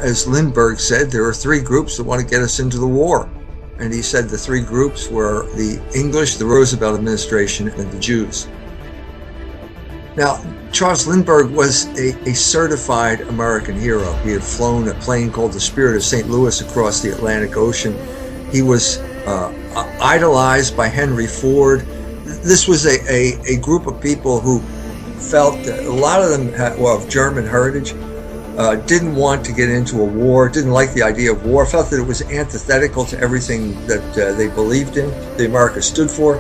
as Lindbergh said, there are three groups that want to get us into the war. And he said the three groups were the English, the Roosevelt administration, and the Jews. Now, Charles Lindbergh was a certified American hero. He had flown a plane called the Spirit of St. Louis across the Atlantic Ocean. He was idolized by Henry Ford. This was a group of people who felt that a lot of them were of German heritage, didn't want to get into a war, didn't like the idea of war, felt that it was antithetical to everything that they believed in, the America stood for.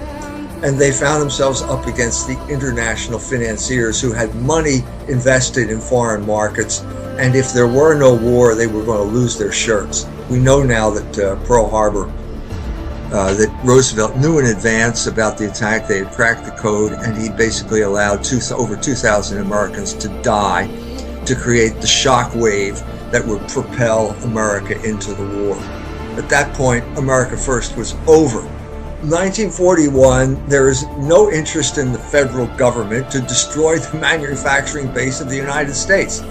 And they found themselves up against the international financiers who had money invested in foreign markets. And if there were no war, they were going to lose their shirts. We know now that Pearl Harbor, that Roosevelt knew in advance about the attack. They had cracked the code, and he basically allowed over 2,000 Americans to die to create the shock wave that would propel America into the war. At that point, America First was over. 1941, there is no interest in the federal government to destroy the manufacturing base of the United States.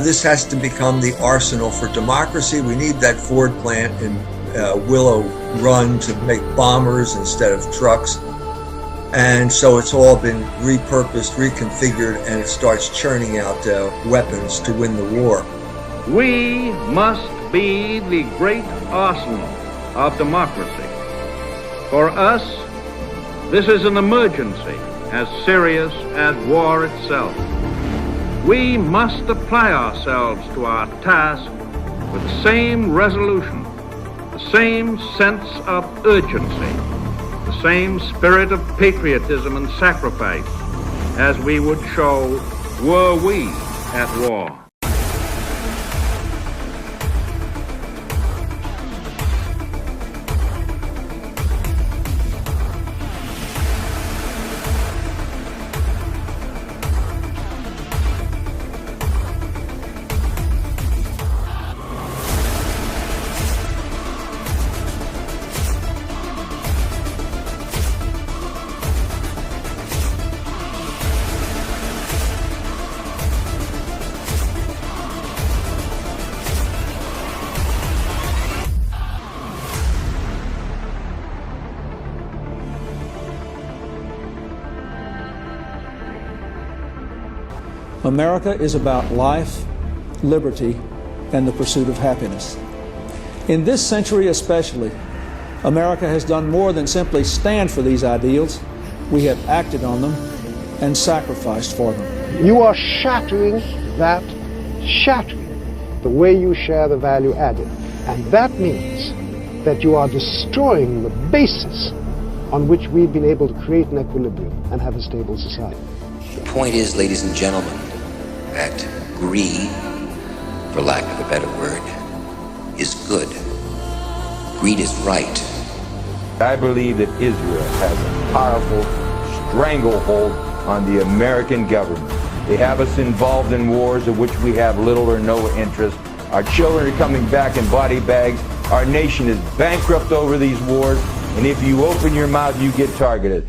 This has to become the arsenal for democracy. We need that Ford plant in Willow Run to make bombers instead of trucks. And so it's all been repurposed, reconfigured, and it starts churning out weapons to win the war. We must be the great arsenal of democracy. For us, this is an emergency as serious as war itself. We must apply ourselves to our task with the same resolution, the same sense of urgency, the same spirit of patriotism and sacrifice as we would show were we at war. America is about life, liberty, and the pursuit of happiness. In this century especially, America has done more than simply stand for these ideals. We have acted on them and sacrificed for them. You are shattering the way you share the value added. And that means that you are destroying the basis on which we've been able to create an equilibrium and have a stable society. The point is, ladies and gentlemen, that greed, for lack of a better word, is good. Greed is right. I believe that Israel has a powerful stranglehold on the American government. They have us involved in wars of which we have little or no interest. Our children are coming back in body bags. Our nation is bankrupt over these wars. And if you open your mouth, you get targeted.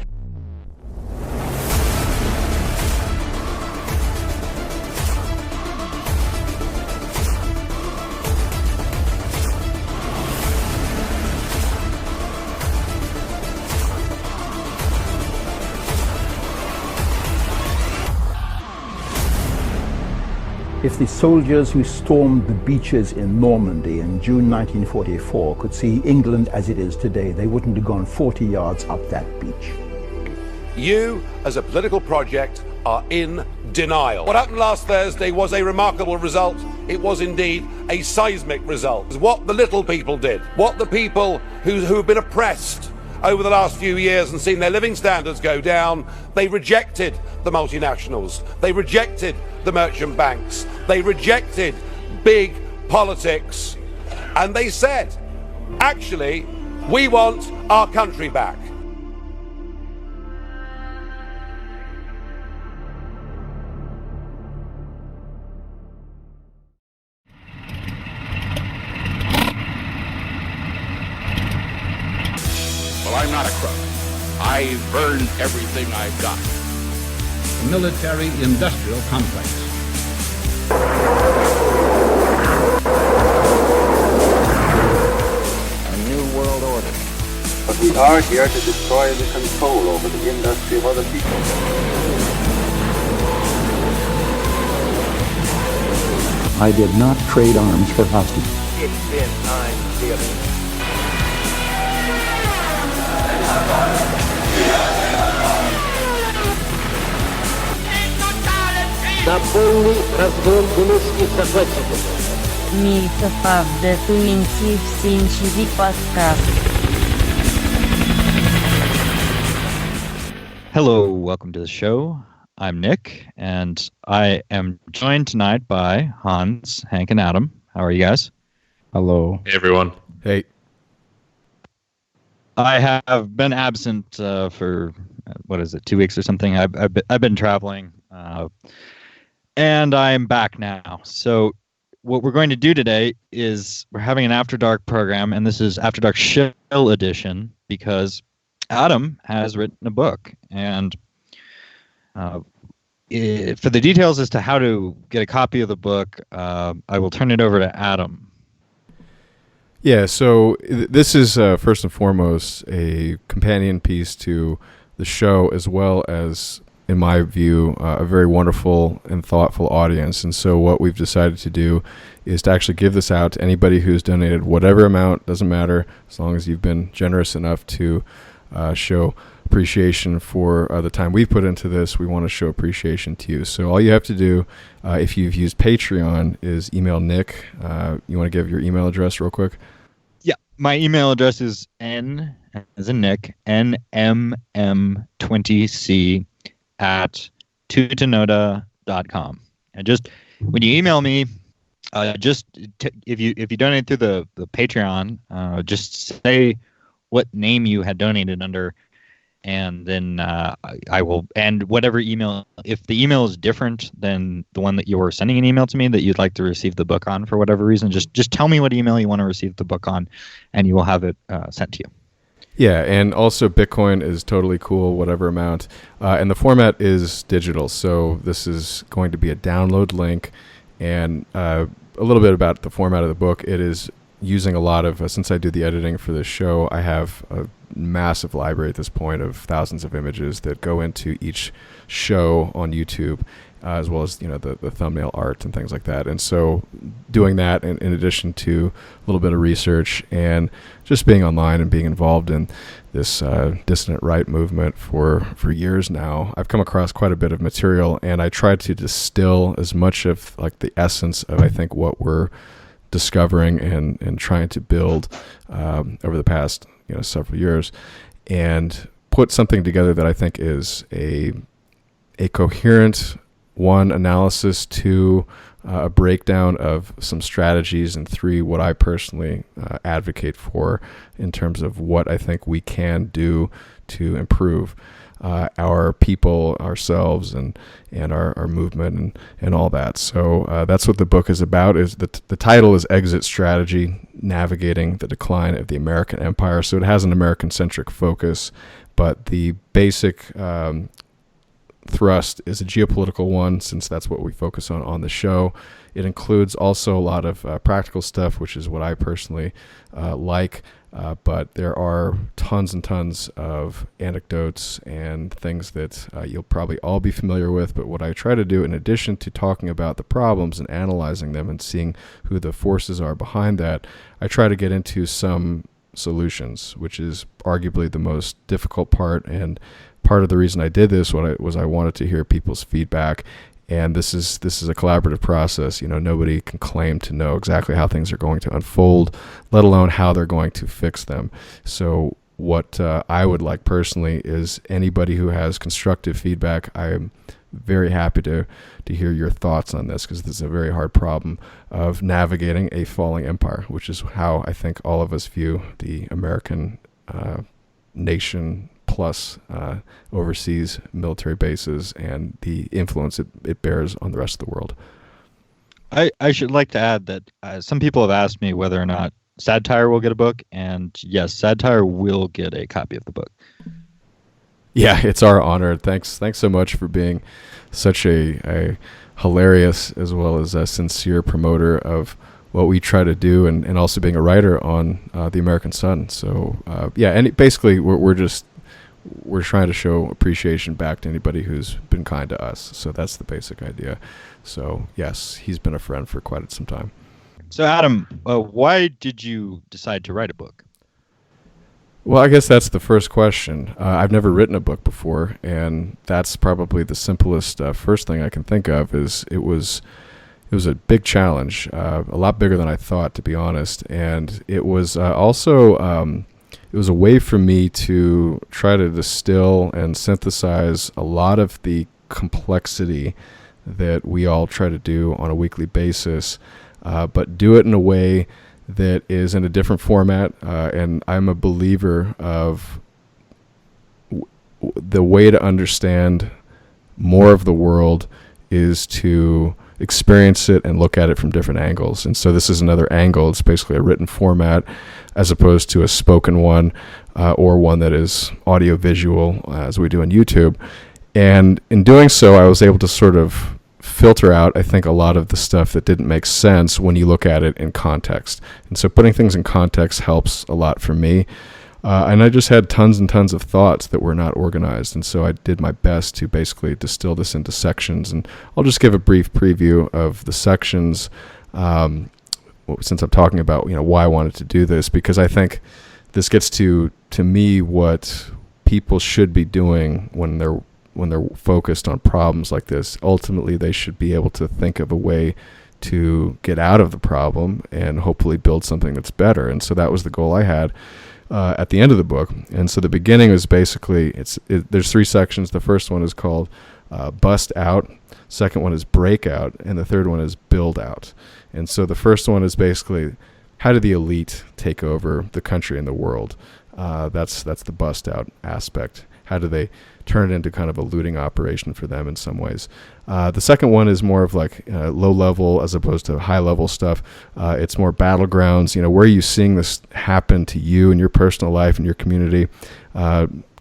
If the soldiers who stormed the beaches in Normandy in June 1944 could see England as it is today, they wouldn't have gone 40 yards up that beach. You, as a political project, are in denial. What happened last Thursday was a remarkable result. It was indeed a seismic result. What the little people did, what the people who have been oppressed over the last few years and seen their living standards go down, they rejected the multinationals, they rejected the merchant banks, they rejected big politics, and they said, actually, we want our country back. Well, I'm not a crook. I've earned everything I've got. Military-industrial complex. We are here to destroy the control over the industry of other people. I did not trade arms for hostages. It's been time theater. На полный разгон гнусных захватчиков. Myth20c podcast. Hello, welcome to the show. I'm Nick, and I am joined tonight by Hans, Hank, and Adam. How are you guys? Hello. Hey, everyone. Hey. I have been absent for, 2 weeks or something. I've been traveling, and I'm back now. So what we're going to do today is we're having an After Dark program, and this is After Dark Shill Edition, because Adam has written a book, and for the details as to how to get a copy of the book, I will turn it over to Adam. Yeah, so this is first and foremost a companion piece to the show, as well as, in my view, a very wonderful and thoughtful audience. And so what we've decided to do is to actually give this out to anybody who's donated whatever amount, doesn't matter, as long as you've been generous enough to show appreciation for the time we've put into this. We want to show appreciation to you. So all you have to do, if you've used Patreon, is email Nick. You want to give your email address real quick? Yeah, my email address is N, as in Nick, NMM20c at tutanoda.com. And just when you email me, if you donate through the Patreon, just say what name you had donated under, and then I will, and whatever email, if the email is different than the one that you were sending an email to me that you'd like to receive the book on for whatever reason, just tell me what email you want to receive the book on, and you will have it sent to you. Yeah, and also Bitcoin is totally cool, whatever amount. And the format is digital, so this is going to be a download link. And a little bit about the format of the book. It is using a lot of, since I do the editing for this show, I have a massive library at this point of thousands of images that go into each show on YouTube, as well as the thumbnail art and things like that. And so doing that in addition to a little bit of research and just being online and being involved in this dissident right movement for years now, I've come across quite a bit of material, and I tried to distill as much of like the essence of, I think, what we're discovering and trying to build over the past several years, and put something together that I think is a coherent, one, analysis, two, a breakdown of some strategies, and three, what I personally advocate for in terms of what I think we can do to improve our people, ourselves, and our movement and all that. So that's what the book is about. Is the title is Exit Strategy: Navigating the Decline of the American Empire. So it has an American-centric focus, but the basic thrust is a geopolitical one, since that's what we focus on the show. It includes also a lot of practical stuff, which is what I personally like, but there are tons and tons of anecdotes and things that you'll probably all be familiar with. But what I try to do, in addition to talking about the problems and analyzing them and seeing who the forces are behind that, I try to get into some solutions, which is arguably the most difficult part. And part of the reason I did this was I wanted to hear people's feedback, and this is a collaborative process. Nobody can claim to know exactly how things are going to unfold, let alone how they're going to fix them. So what I would like personally is anybody who has constructive feedback. I am very happy to hear your thoughts on this, because this is a very hard problem of navigating a falling empire, which is how I think all of us view the American nation, plus overseas military bases and the influence it bears on the rest of the world. I should like to add that some people have asked me whether or not Satire will get a book, and yes, Satire will get a copy of the book. Yeah, it's our honor. Thanks so much for being such a hilarious as well as a sincere promoter of what we try to do, and also being a writer on the American Sun. So basically we're trying to show appreciation back to anybody who's been kind to us. So that's the basic idea. So yes, he's been a friend for quite some time. So Adam, why did you decide to write a book? Well, I guess that's the first question. I've never written a book before, and that's probably the simplest first thing I can think of. It was a big challenge, a lot bigger than I thought, to be honest. And it was also it was a way for me to try to distill and synthesize a lot of the complexity that we all try to do on a weekly basis, but do it in a way that is in a different format. And I'm a believer of the way to understand more of the world is to experience it and look at it from different angles. And so this is another angle. It's basically a written format as opposed to a spoken one, or one that is audio visual, as we do on YouTube. And in doing so, I was able to sort of filter out, I think, a lot of the stuff that didn't make sense when you look at it in context. And so putting things in context helps a lot for me. And I just had tons and tons of thoughts that were not organized. And so I did my best to basically distill this into sections. And I'll just give a brief preview of the sections, since I'm talking about, why I wanted to do this, because I think this gets to me what people should be doing when they're focused on problems like this. Ultimately, they should be able to think of a way to get out of the problem and hopefully build something that's better. And so that was the goal I had at the end of the book. And so the beginning is basically, there's three sections. The first one is called Bust Out. Second one is Break Out. And the third one is Build Out. And so the first one is basically, how do the elite take over the country and the world? That's the bust out aspect. How do they turn it into kind of a looting operation for them in some ways? The second one is more of like low level as opposed to high level stuff. It's more battlegrounds. Where are you seeing this happen to you in your personal life and your community?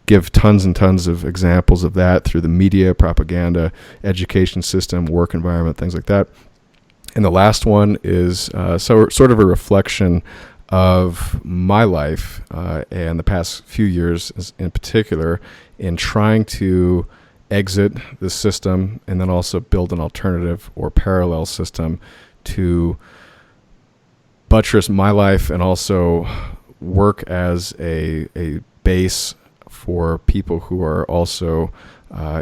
Give tons and tons of examples of that through the media, propaganda, education system, work environment, things like that. And the last one is sort of a reflection of my life and the past few years in particular in trying to exit the system and then also build an alternative or parallel system to buttress my life and also work as a base for people who are also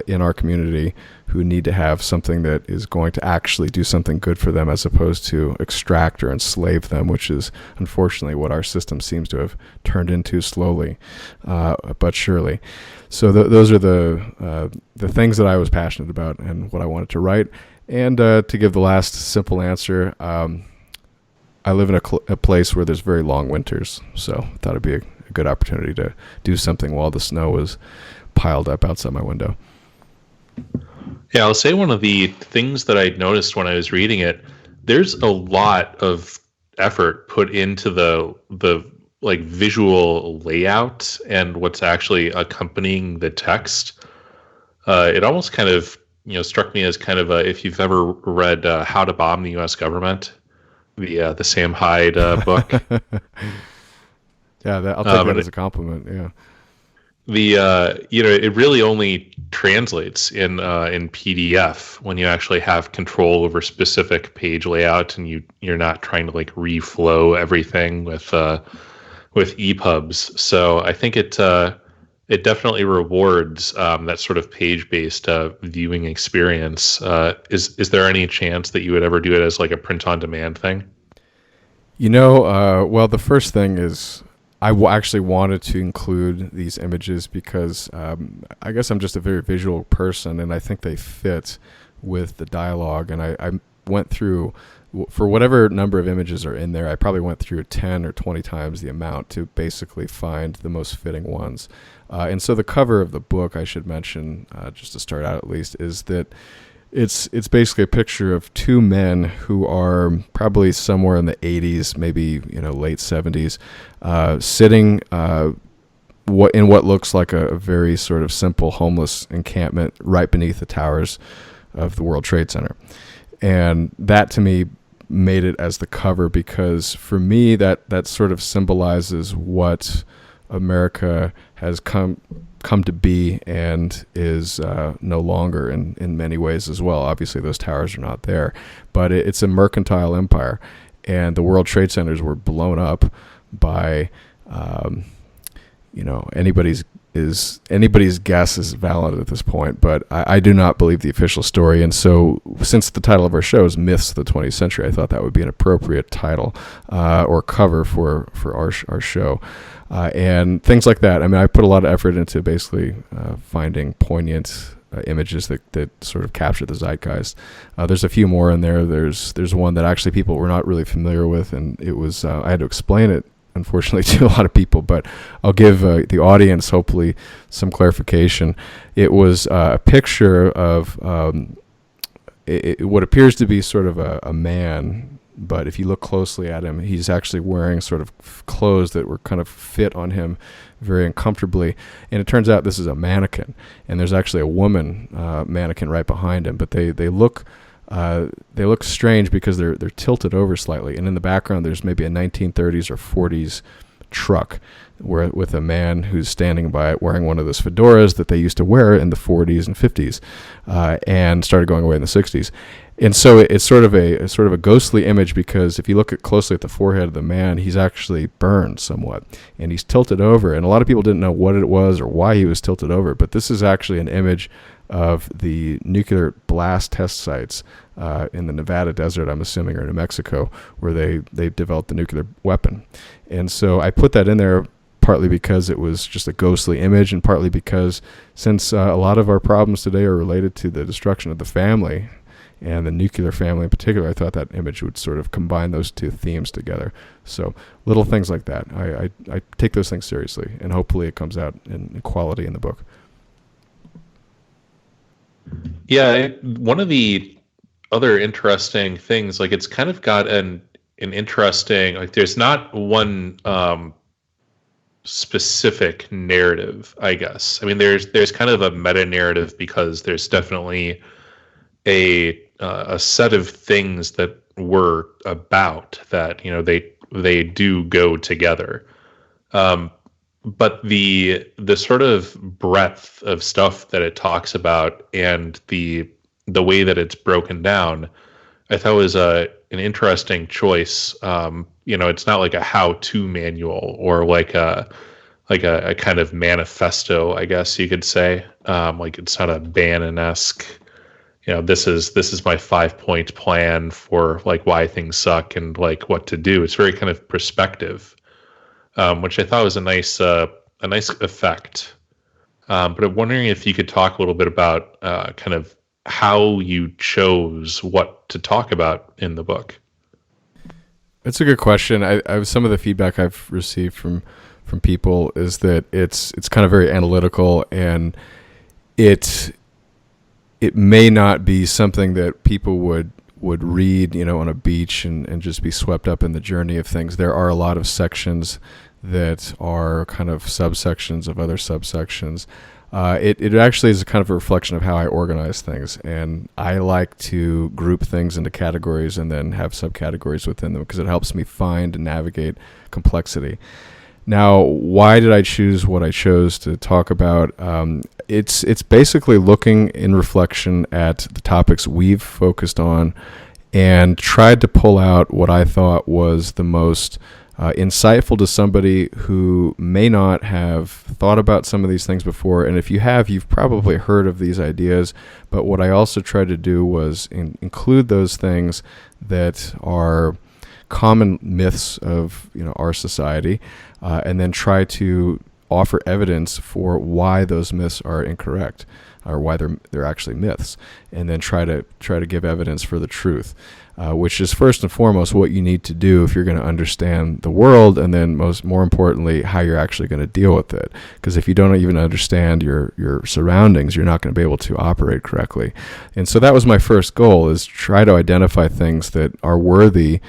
in our community who need to have something that is going to actually do something good for them as opposed to extract or enslave them, which is unfortunately what our system seems to have turned into slowly but surely. So those are the things that I was passionate about and what I wanted to write. And to give the last simple answer, I live in a place where there's very long winters, so I thought it'd be a good opportunity to do something while the snow was piled up outside my window. Yeah, I'll say one of the things that I noticed when I was reading it, there's a lot of effort put into the like visual layout and what's actually accompanying the text. It almost kind of struck me as kind of if you've ever read How to Bomb the U.S. Government, the Sam Hyde book. Yeah, I'll take that as a compliment. Yeah. It really only translates in PDF when you actually have control over specific page layout and you're not trying to like reflow everything with EPUBs. So I think it definitely rewards that sort of page-based viewing experience. Is there any chance that you would ever do it as like a print-on-demand thing? Well, the first thing is I actually wanted to include these images because I guess I'm just a very visual person, and I think they fit with the dialogue. And I went through, for whatever number of images are in there, I probably went through 10 or 20 times the amount to basically find the most fitting ones. And so the cover of the book, I should mention, just to start out at least, is that it's basically a picture of two men who are probably somewhere in the 80s, maybe late 70s, sitting in what looks like a very sort of simple homeless encampment right beneath the towers of the World Trade Center. And that to me made it as the cover because for me that sort of symbolizes what America has come to be and is no longer in many ways as well. Obviously, those towers are not there, but it's a mercantile empire, and the World Trade Centers were blown up by, anybody's guess is valid at this point, but I do not believe the official story. And so, since the title of our show is Myths of the 20th Century, I thought that would be an appropriate title or cover for our show. And things like that. I mean, I put a lot of effort into basically finding poignant images that sort of capture the zeitgeist. There's a few more in there. There's one that actually people were not really familiar with, and it was I had to explain it, unfortunately, to a lot of people, but I'll give the audience hopefully some clarification. It was a picture of what appears to be sort of a man, but if you look closely at him, he's actually wearing sort of clothes that were kind of fit on him very uncomfortably. And it turns out this is a mannequin, and there's actually a woman mannequin right behind him, but they look strange because they're tilted over slightly, and in the background there's maybe a 1930s or 40s truck with a man who's standing by it wearing one of those fedoras that they used to wear in the 40s and 50s and started going away in the 60s. And so it's sort of a ghostly image because if you look closely at the forehead of the man, he's actually burned somewhat, and he's tilted over, and a lot of people didn't know what it was or why he was tilted over, but this is actually an image of the nuclear blast test sites in the Nevada desert, I'm assuming, or New Mexico, where they developed the nuclear weapon. And so I put that in there partly because it was just a ghostly image, and partly because since a lot of our problems today are related to the destruction of the family, and the nuclear family in particular, I thought that image would sort of combine those two themes together. So little things like that. I take those things seriously, and hopefully it comes out in quality in the book. Yeah, one of the other interesting things, like it's kind of got an interesting, like there's not one specific narrative, I guess. I mean, there's kind of a meta narrative because there's definitely a set of things that we're about that, they do go together. But the sort of breadth of stuff that it talks about and the way that it's broken down, I thought was an interesting choice. It's not like a how-to manual or like a kind of manifesto, I guess you could say. Like it's not a Bannon-esque, this is my 5-point plan for like why things suck and like what to do. It's very kind of perspective, which I thought was a nice effect. But I'm wondering if you could talk a little bit about kind of how you chose what to talk about in the book. That's a good question. I some of the feedback I've received from people is that it's kind of very analytical, and it may not be something that people would read, on a beach and just be swept up in the journey of things. There are a lot of sections that are kind of subsections of other subsections. It actually is a kind of a reflection of how I organize things, and I like to group things into categories and then have subcategories within them because it helps me find and navigate complexity. Now, why did I choose what I chose to talk about? It's basically looking in reflection at the topics we've focused on and tried to pull out what I thought was the most insightful to somebody who may not have thought about some of these things before. And if you have, you've probably heard of these ideas. But what I also tried to do was include those things that are common myths of our society, and then try to offer evidence for why those myths are incorrect, or why they're actually myths, and then try to give evidence for the truth, which is first and foremost what you need to do if you're going to understand the world, and then more importantly, how you're actually going to deal with it. Because if you don't even understand your surroundings, you're not going to be able to operate correctly. And so that was my first goal, is try to identify things that are worthy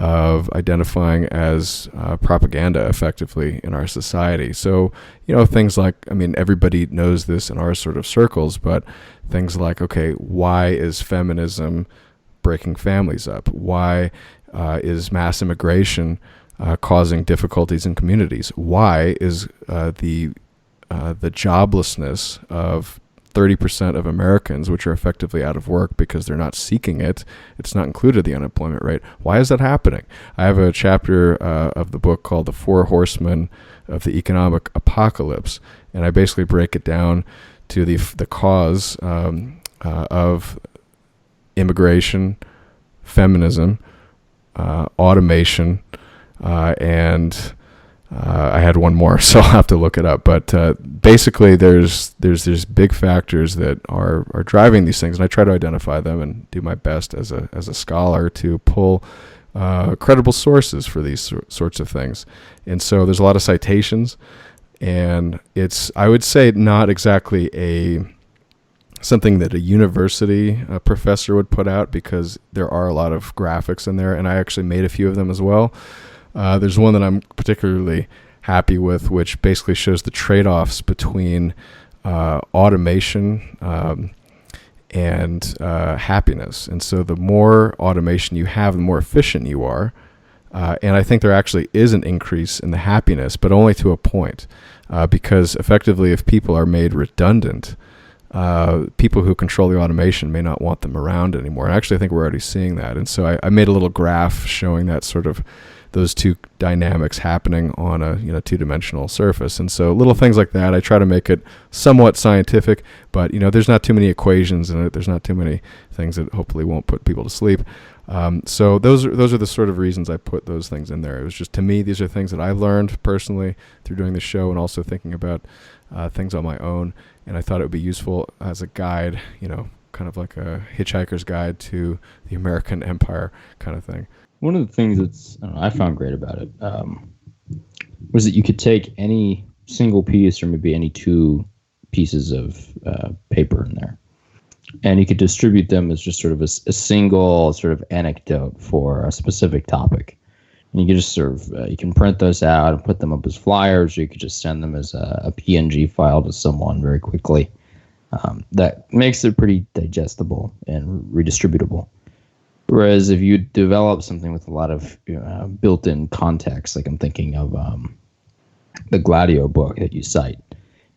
of identifying as propaganda effectively in our society. So, things like, everybody knows this in our sort of circles, but things like, okay, why is feminism breaking families up? Why is mass immigration causing difficulties in communities? Why is the joblessness of 30% of Americans, which are effectively out of work because they're not seeking it, it's not included the unemployment rate? Why is that happening? I have a chapter of the book called The Four Horsemen of the Economic Apocalypse, and I basically break it down to the cause of immigration, feminism, automation, and I had one more, so I'll have to look it up. But basically, there's big factors that are driving these things, and I try to identify them and do my best as a scholar to pull credible sources for these sorts of things. And so there's a lot of citations, and it's, I would say, not exactly something that a university professor would put out, because there are a lot of graphics in there, and I actually made a few of them as well. There's one that I'm particularly happy with, which basically shows the trade-offs between automation and happiness. And so the more automation you have, the more efficient you are. And I think there actually is an increase in the happiness, but only to a point, because effectively if people are made redundant, people who control the automation may not want them around anymore. And actually I think we're already seeing that. And so I made a little graph showing that sort of those two dynamics happening on a two-dimensional surface. And so little things like that, I try to make it somewhat scientific, but there's not too many equations in it. There's not too many things that hopefully won't put people to sleep. So those are the sort of reasons I put those things in there. It was just, to me, these are things that I've learned personally through doing the show and also thinking about things on my own. And I thought it would be useful as a guide, kind of like a hitchhiker's guide to the American empire kind of thing. One of the things I found great about it was that you could take any single piece or maybe any two pieces of paper in there, and you could distribute them as just sort of a single sort of anecdote for a specific topic. And you could just sort of, you can print those out and put them up as flyers, or you could just send them as a PNG file to someone very quickly. That makes it pretty digestible and redistributable. Whereas if you develop something with a lot of built-in context, like I'm thinking of the Gladio book that you cite,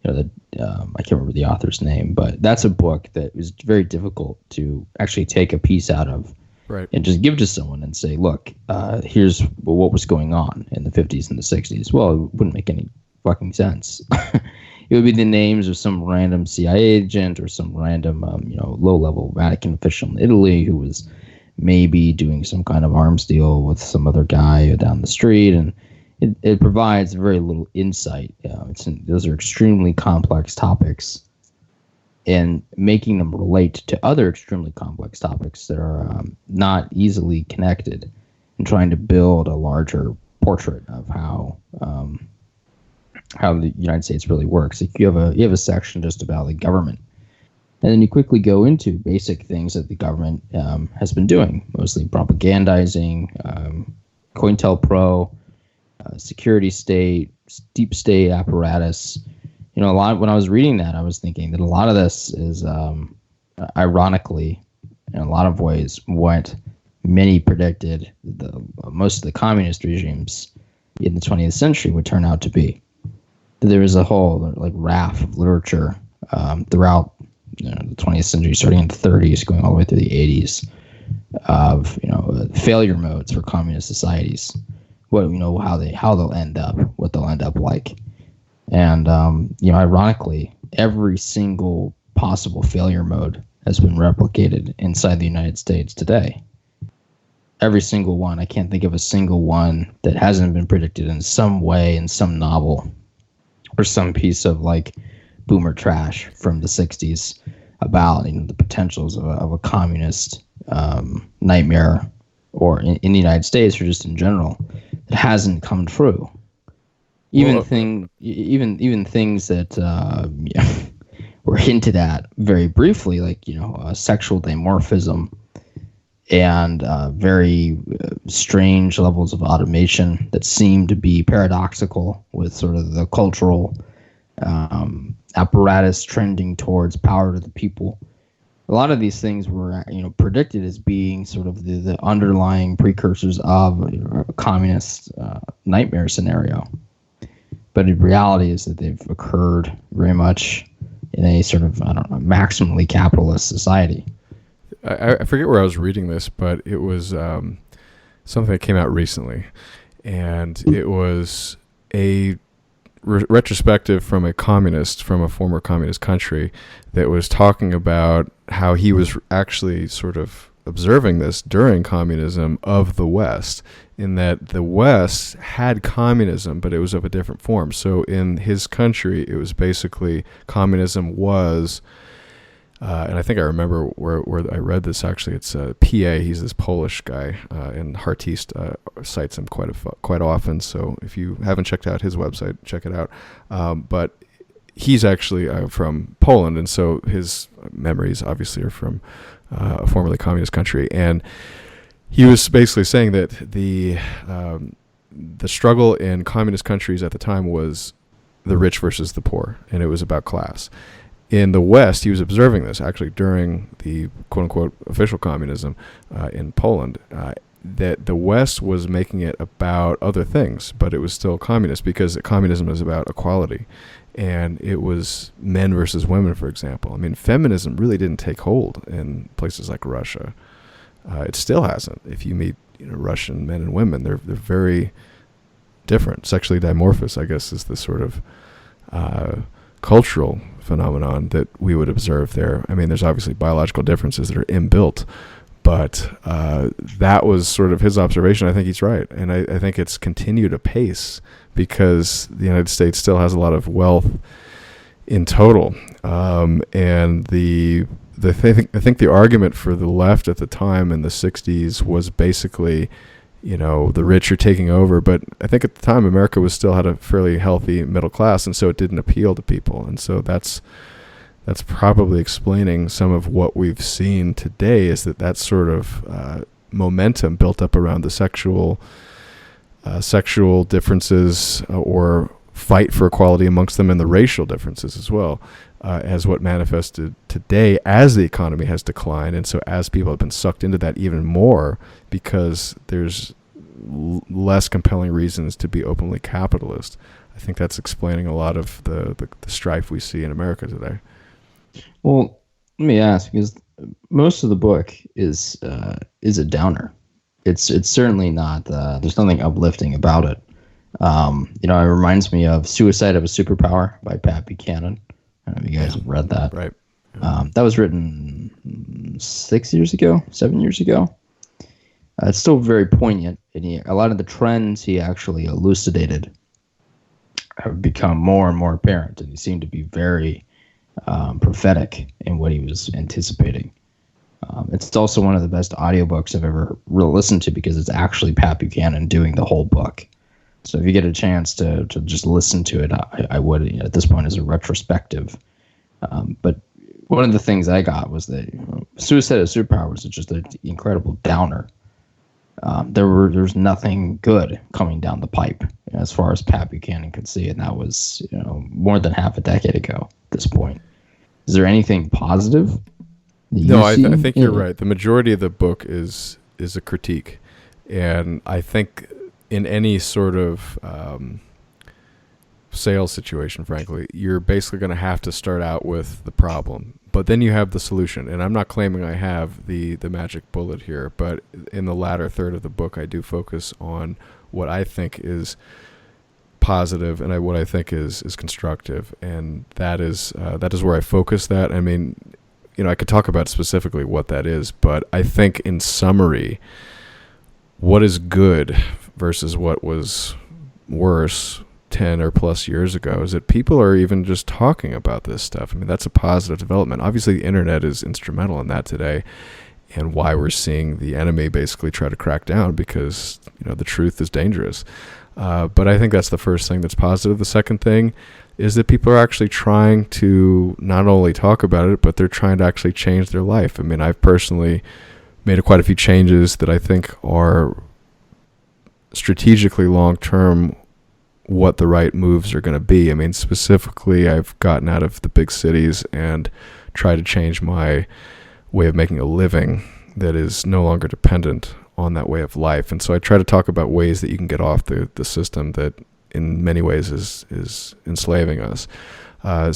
I can't remember the author's name, but that's a book that was very difficult to actually take a piece out of, right, and just give to someone and say, look, here's what was going on in the 50s and the 60s. Well, it wouldn't make any fucking sense. It would be the names of some random CIA agent or some random, low-level Vatican official in Italy who was maybe doing some kind of arms deal with some other guy down the street, and it provides very little insight. Those are extremely complex topics, and making them relate to other extremely complex topics that are not easily connected, and trying to build a larger portrait of how the United States really works. Like you have a section just about the government. And then you quickly go into basic things that the government has been doing, mostly propagandizing, COINTELPRO, security state, deep state apparatus. A lot. When I was reading that, I was thinking that a lot of this is, ironically, in a lot of ways, what many predicted most of the communist regimes in the 20th century would turn out to be. There was a whole raft of literature throughout the 20th century, starting in the 30s, going all the way through the 80s, of failure modes for communist societies. How they'll end up, what they'll end up like, and ironically, every single possible failure mode has been replicated inside the United States today. Every single one. I can't think of a single one that hasn't been predicted in some way in some novel or some piece of boomer trash from the 60s about the potentials of a communist nightmare, or in the United States or just in general, that hasn't come true. Even things that were hinted at very briefly, like sexual dimorphism and very strange levels of automation that seem to be paradoxical with sort of the cultural apparatus trending towards power to the people. a lot of these things were, predicted as being sort of the underlying precursors of a communist nightmare scenario. But in reality is that they've occurred very much in a sort of, maximally capitalist society. I forget where I was reading this, but it was something that came out recently. And it was a retrospective from a former communist country that was talking about how he was actually sort of observing this during communism of the West, in that the West had communism, but it was of a different form. So in his country, it was basically communism was, and I think I remember where I read this actually. It's PA. He's this Polish guy, and Hartiste cites him quite often. So if you haven't checked out his website, check it out. But he's actually from Poland, and so his memories obviously are from a formerly communist country. And he was basically saying that the struggle in communist countries at the time was the rich versus the poor, and it was about class. In the West, he was observing this actually during the quote-unquote official communism in Poland, that the West was making it about other things, but it was still communist because communism is about equality. And it was men versus women, for example. I mean, feminism really didn't take hold in places like Russia. It still hasn't. If you meet Russian men and women, they're very different. Sexually dimorphous, I guess, is the sort of cultural phenomenon that we would observe there. I mean, there's obviously biological differences that are inbuilt, but that was sort of his observation. I think he's right, and I think it's continued apace because the United States still has a lot of wealth in total, and I think the argument for the left at the time in the 60s was basically, the rich are taking over. But I think at the time America still had a fairly healthy middle class, and so it didn't appeal to people. And so that's probably explaining some of what we've seen today, is that sort of momentum built up around the sexual differences or fight for equality amongst them, and the racial differences as well, as what manifested today as the economy has declined. And so as people have been sucked into that even more because there's less compelling reasons to be openly capitalist, I think that's explaining a lot of the strife we see in America today. Well, let me ask, because most of the book is a downer. It's certainly not, there's nothing uplifting about it. It reminds me of Suicide of a Superpower by Pat Buchanan. I don't know if you guys have read that. Right. That was written 7 years ago. It's still very poignant. And a lot of the trends he actually elucidated have become more and more apparent. And he seemed to be very prophetic in what he was anticipating. It's also one of the best audiobooks I've ever really listened to because it's actually Pat Buchanan doing the whole book. So if you get a chance to just listen to it, I would, at this point, as a retrospective. But one of the things I got was that Suicide of Superpowers is just an incredible downer. There's nothing good coming down the pipe as far as Pat Buchanan could see, and that was more than half a decade ago at this point. Is there anything positive? No, I think you're right. The majority of the book is a critique, and I think in any sort of sales situation, frankly, you're basically going to have to start out with the problem, but then you have the solution. And I'm not claiming I have the magic bullet here, but in the latter third of the book, I do focus on what I think is positive and what I think is constructive, and that is where I focus that. I mean, I could talk about specifically what that is, but I think in summary, what is good versus what was worse 10 or plus years ago is that people are even just talking about this stuff. I mean, that's a positive development. Obviously, the internet is instrumental in that today, and why we're seeing the enemy basically try to crack down because, the truth is dangerous. But I think that's the first thing that's positive. The second thing is that people are actually trying to not only talk about it, but they're trying to actually change their life. I mean, I've personally made quite a few changes that I think are strategically long-term what the right moves are going to be. I mean, specifically, I've gotten out of the big cities and tried to change my way of making a living that is no longer dependent on that way of life. And so I try to talk about ways that you can get off the system that in many ways is enslaving us.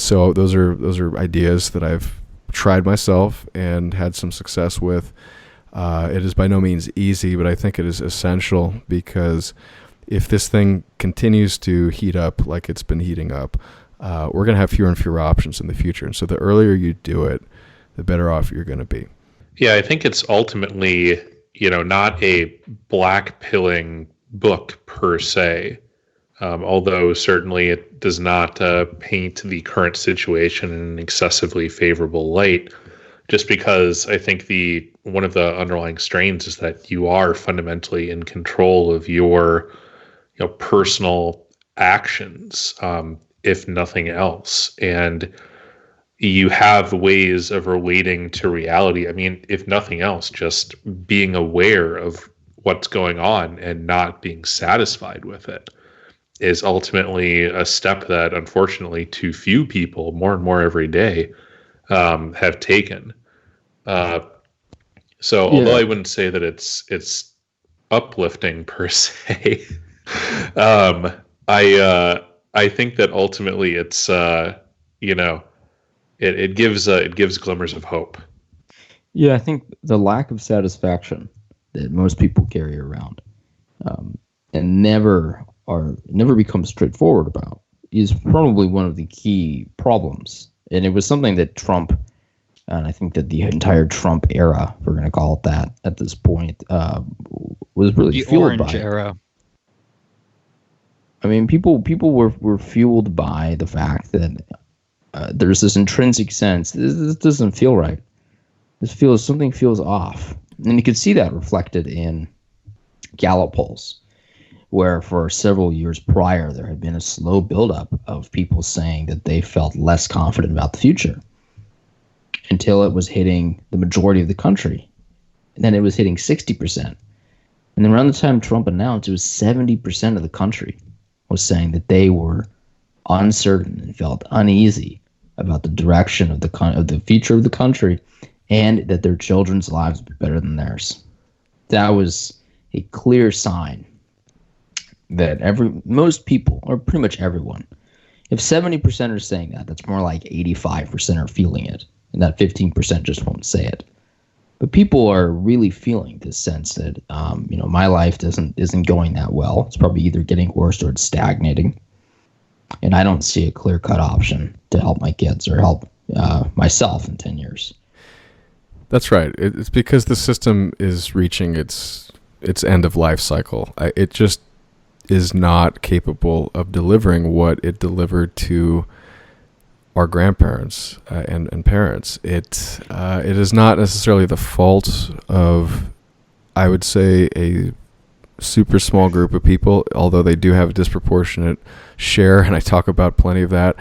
So those are ideas that I've tried myself and had some success with. It is by no means easy, but I think it is essential, because if this thing continues to heat up like it's been heating up, we're going to have fewer and fewer options in the future. And so the earlier you do it, the better off you're going to be. Yeah, I think it's ultimately, not a black pilling book per se, although certainly it does not paint the current situation in an excessively favorable light, just because I think one of the underlying strains is that you are fundamentally in control of your personal actions, if nothing else. And you have ways of relating to reality. I mean, if nothing else, just being aware of what's going on and not being satisfied with it is ultimately a step that, unfortunately, too few people, more and more every day, have taken. Although I wouldn't say that it's uplifting per se, I think that ultimately it's it gives glimmers of hope. Yeah, I think the lack of satisfaction that most people carry around and never become straightforward about is probably one of the key problems. And it was something that Trump, and I think that the entire Trump era, if we're going to call it that at this point, was really fueled by. The orange era. I mean, people were fueled by the fact that there's this intrinsic sense. This doesn't feel right. Something feels off. And you could see that reflected in Gallup polls, where for several years prior, there had been a slow buildup of people saying that they felt less confident about the future until it was hitting the majority of the country. And then it was hitting 60%. And then around the time Trump announced, it was 70% of the country was saying that they were uncertain and felt uneasy about the direction of the future of the country, and that their children's lives would be better than theirs. That was a clear sign that most people, or pretty much everyone, if 70% are saying that, that's more like 85% are feeling it, and that 15% just won't say it. But people are really feeling this sense that my life isn't going that well. It's probably either getting worse or it's stagnating. And I don't see a clear-cut option to help my kids or help myself in 10 years. That's right. It's because the system is reaching its end-of-life cycle. It just is not capable of delivering what it delivered to our grandparents and parents. It is not necessarily the fault of, I would say, a super small group of people, although they do have a disproportionate share, and I talk about plenty of that.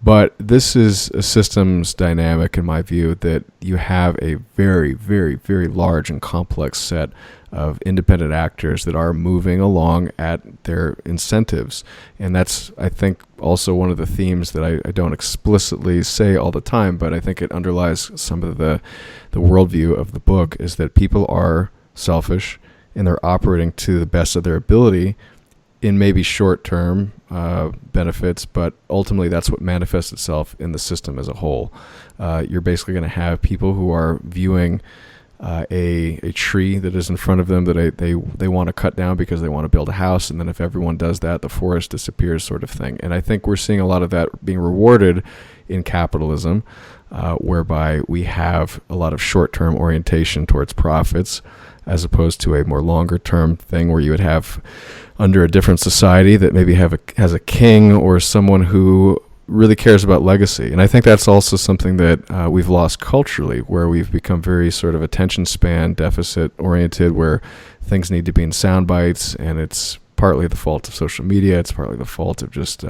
But this is a systems dynamic, in my view, that you have a very, very, very large and complex set of independent actors that are moving along at their incentives. And that's, I think, also one of the themes that I don't explicitly say all the time, but I think it underlies some of the worldview of the book, is that people are selfish and they're operating to the best of their ability in maybe short-term benefits, but ultimately that's what manifests itself in the system as a whole. You're basically going to have people who are viewing a tree that is in front of them that they want to cut down because they want to build a house, and then if everyone does that, the forest disappears, sort of thing. And I think we're seeing a lot of that being rewarded in capitalism, whereby we have a lot of short-term orientation towards profits, as opposed to a more longer-term thing where you would have, under a different society, that maybe has a king or someone who really cares about legacy. And I think that's also something that we've lost culturally, where we've become very sort of attention span deficit oriented, where things need to be in sound bites, and it's partly the fault of social media. It's partly the fault of just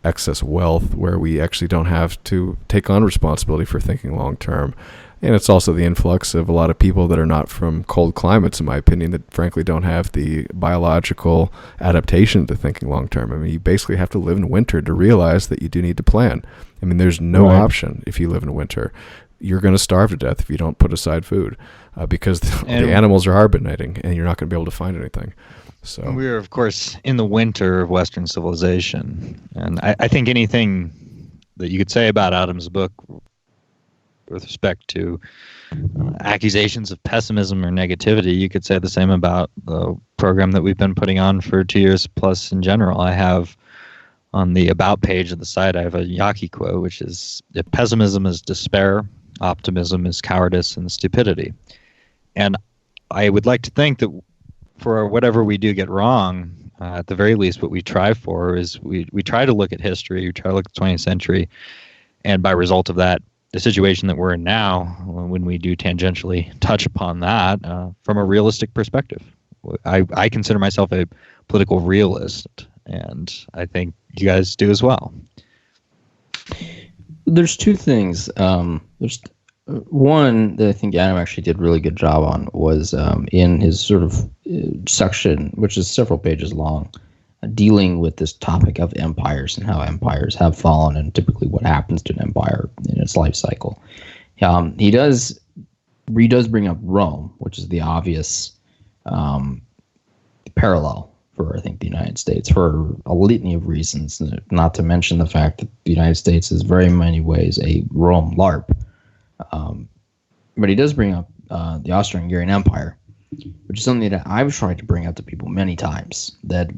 excess wealth, where we actually don't have to take on responsibility for thinking long term. And it's also the influx of a lot of people that are not from cold climates, in my opinion, that frankly don't have the biological adaptation to thinking long term. I mean, you basically have to live in winter to realize that you do need to plan. I mean, there's no option if you live in winter. you're going to starve to death if you don't put aside food, because the animals are hibernating and you're not going to be able to find anything. So we're, of course, in the winter of Western civilization. And I think anything that you could say about Adam's book with respect to accusations of pessimism or negativity, you could say the same about the program that we've been putting on for 2 years plus in general. I have on the about page of the site, I have a Yaki quote, which is, if pessimism is despair, optimism is cowardice and stupidity. And I would like to think that for whatever we do get wrong, at the very least, what we try for is we try to look at history, we try to look at the 20th century, and by result of that, the situation that we're in now, when we do tangentially touch upon that from a realistic perspective. I consider myself a political realist, and I think you guys do as well. There's two things. There's one that I think Adam actually did a really good job on was in his sort of section, which is several pages long, dealing with this topic of empires and how empires have fallen and typically what happens to an empire in its life cycle. He does bring up Rome, which is the obvious parallel for, I think, the United States for a litany of reasons, not to mention the fact that the United States is very many ways a Rome LARP. But he does bring up the Austro-Hungarian Empire, which is something that I've tried to bring up to people many times, that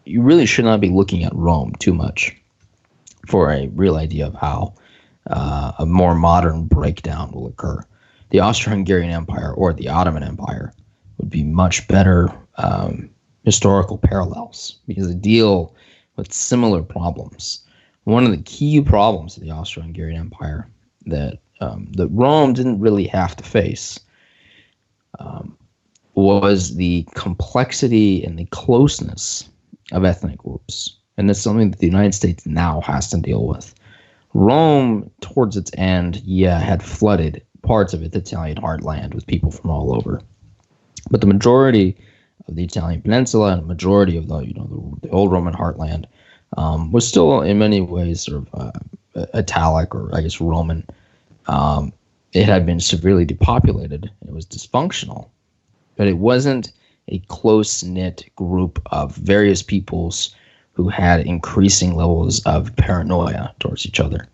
you really should not be looking at Rome too much for a real idea of how a more modern breakdown will occur. The Austro-Hungarian Empire or the Ottoman Empire would be much better historical parallels because they deal with similar problems. One of the key problems of the Austro-Hungarian Empire that Rome didn't really have to face was the complexity and the closeness of ethnic groups. And that's something that the United States now has to deal with. Rome, towards its end, had flooded parts of its Italian heartland with people from all over. But the majority of the Italian peninsula and the majority of the old Roman heartland was still in many ways sort of Italic or I guess Roman. It had been severely depopulated. It was dysfunctional, but it wasn't a close-knit group of various peoples who had increasing levels of paranoia towards each other.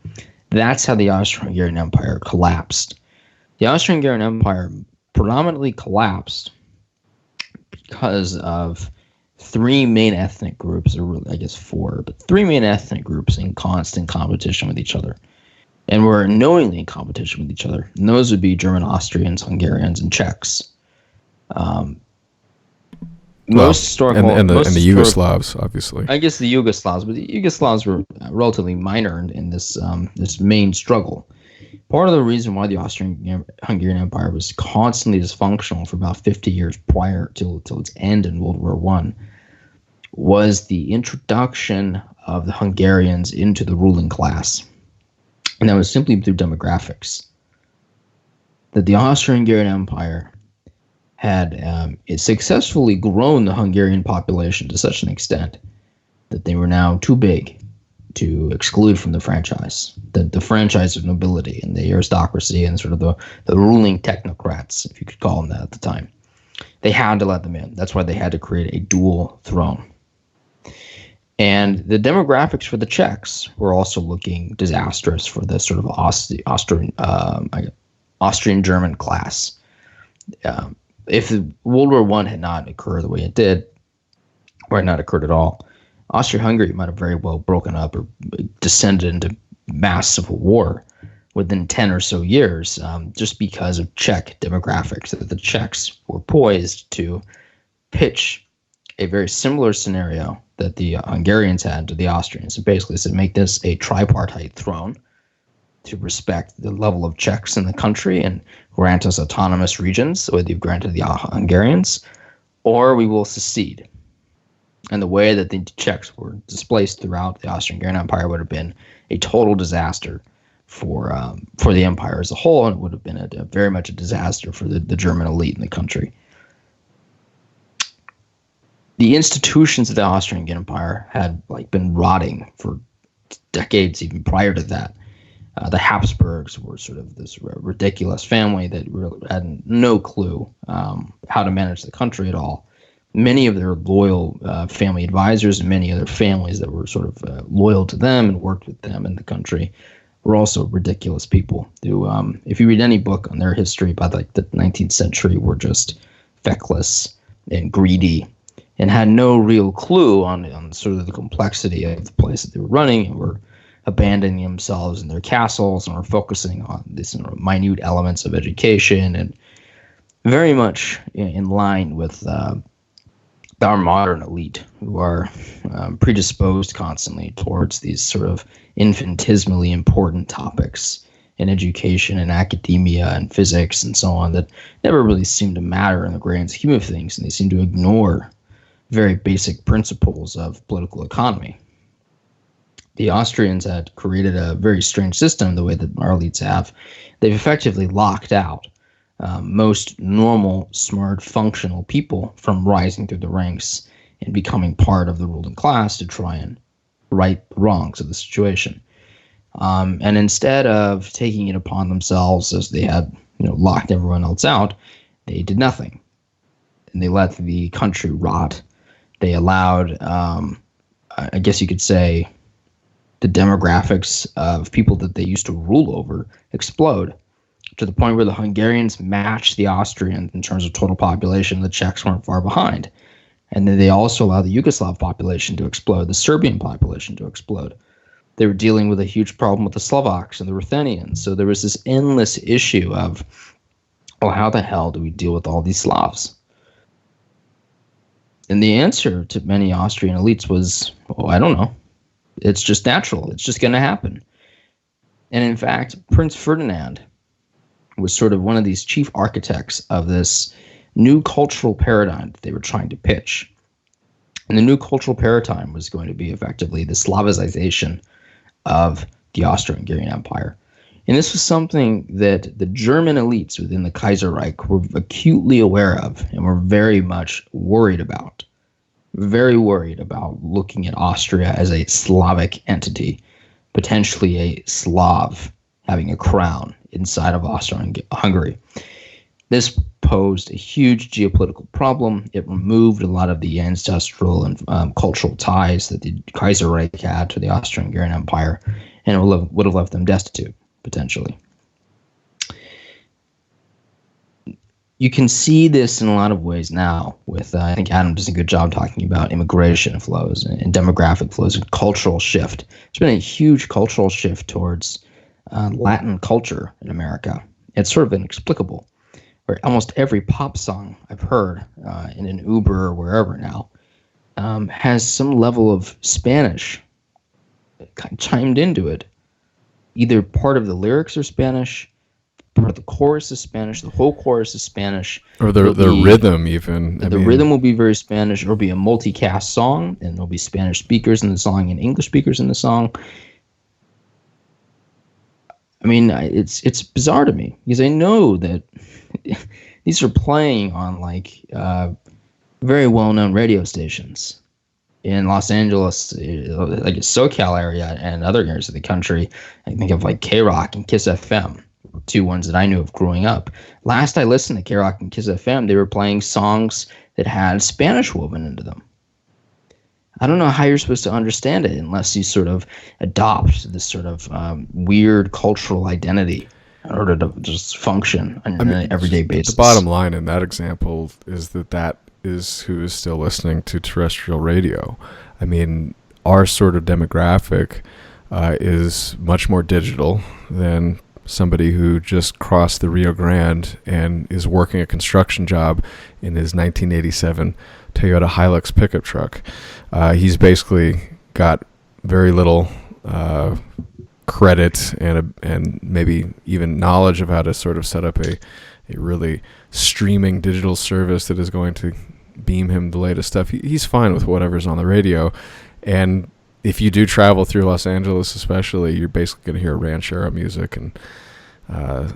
That's how the Austro-Hungarian Empire collapsed. The Austro-Hungarian Empire predominantly collapsed because of three main ethnic groups, or I guess four, but three main ethnic groups in constant competition with each other. And were knowingly in competition with each other. And those would be German, Austrians, Hungarians, and Czechs. Most historical... And the Yugoslavs, obviously. I guess the Yugoslavs, but the Yugoslavs were relatively minor in this this main struggle. Part of the reason why the Austrian-Hungarian Empire was constantly dysfunctional for about 50 years prior till its end in World War I was the introduction of the Hungarians into the ruling class. And that was simply through demographics. That the Austro-Hungarian Empire had successfully grown the Hungarian population to such an extent that they were now too big to exclude from the franchise. The franchise of nobility and the aristocracy and sort of the ruling technocrats, if you could call them that at the time. They had to let them in. That's why they had to create a dual throne. And the demographics for the Czechs were also looking disastrous for the sort of Austrian-German class. If World War I had not occurred the way it did, or had not occurred at all, Austria-Hungary might have very well broken up or descended into mass civil war within 10 or so years, just because of Czech demographics. That the Czechs were poised to pitch a very similar scenario that the Hungarians had to the Austrians. So basically said, make this a tripartite throne to respect the level of Czechs in the country and grant us autonomous regions, the way you've granted the Hungarians, or we will secede. And the way that the Czechs were displaced throughout the Austro-Hungarian Empire would have been a total disaster for the empire as a whole, and it would have been very much a disaster for the German elite in the country. The institutions of the Austro-Hungarian Empire had been rotting for decades even prior to that. The Habsburgs were sort of this ridiculous family that really had no clue how to manage the country at all. Many of their loyal family advisors and many other families that were sort of loyal to them and worked with them in the country were also ridiculous people who, if you read any book on their history by like the 19th century, were just feckless and greedy and had no real clue on sort of the complexity of the place that they were running, and were abandoning themselves in their castles and were focusing on these minute elements of education, and very much in line with our modern elite, who are predisposed constantly towards these sort of infinitesimally important topics in education and academia and physics and so on that never really seem to matter in the grand scheme of things, and they seem to ignore very basic principles of political economy. The Austrians had created a very strange system, the way that our elites have. They've effectively locked out most normal, smart, functional people from rising through the ranks and becoming part of the ruling class to try and right the wrongs of the situation. And instead of taking it upon themselves, as they had locked everyone else out, they did nothing. And they let the country rot. They allowed, I guess you could say, the demographics of people that they used to rule over explode, to the point where the Hungarians matched the Austrians in terms of total population. The Czechs weren't far behind. And then they also allowed the Yugoslav population to explode, the Serbian population to explode. They were dealing with a huge problem with the Slovaks and the Ruthenians. So there was this endless issue of, well, how the hell do we deal with all these Slavs? And the answer to many Austrian elites was, oh, I don't know. It's just natural. It's just going to happen. And in fact, Prince Ferdinand was sort of one of these chief architects of this new cultural paradigm that they were trying to pitch. And the new cultural paradigm was going to be effectively the Slavicization of the Austro-Hungarian Empire. And this was something that the German elites within the Kaiserreich were acutely aware of and were very much worried about. Very worried about looking at Austria as a Slavic entity, potentially a Slav having a crown inside of Austria-Hungary. This posed a huge geopolitical problem. It removed a lot of the ancestral and cultural ties that the Kaiserreich had to the Austro-Hungarian Empire, and it would have left them destitute, potentially. You can see this in a lot of ways now with, I think Adam does a good job talking about immigration flows and demographic flows and cultural shift. There's been a huge cultural shift towards Latin culture in America. It's sort of inexplicable, where almost every pop song I've heard in an Uber or wherever now has some level of Spanish chimed into it. Either part of the lyrics are Spanish, part of the chorus is Spanish, the whole chorus is Spanish. Or the rhythm even. The rhythm will be very Spanish. It'll be a multicast song, and there'll be Spanish speakers in the song and English speakers in the song. I mean, it's bizarre to me, because I know that these are playing on very well-known radio stations in Los Angeles, like a SoCal area and other areas of the country. I think of like K-Rock and Kiss FM, two ones that I knew of growing up. Last I listened to K-Rock and Kiss FM, they were playing songs that had Spanish woven into them. I don't know how you're supposed to understand it unless you sort of adopt this sort of weird cultural identity in order to just function on an everyday basis. The bottom line in that example is that is who is still listening to terrestrial radio. I mean, our sort of demographic is much more digital than somebody who just crossed the Rio Grande and is working a construction job in his 1987 Toyota Hilux pickup truck. He's basically got very little credit and maybe even knowledge of how to sort of set up a really streaming digital service that is going to beam him the latest stuff. He's fine with whatever's on the radio. And if you do travel through Los Angeles especially, you're basically going to hear ranchero music and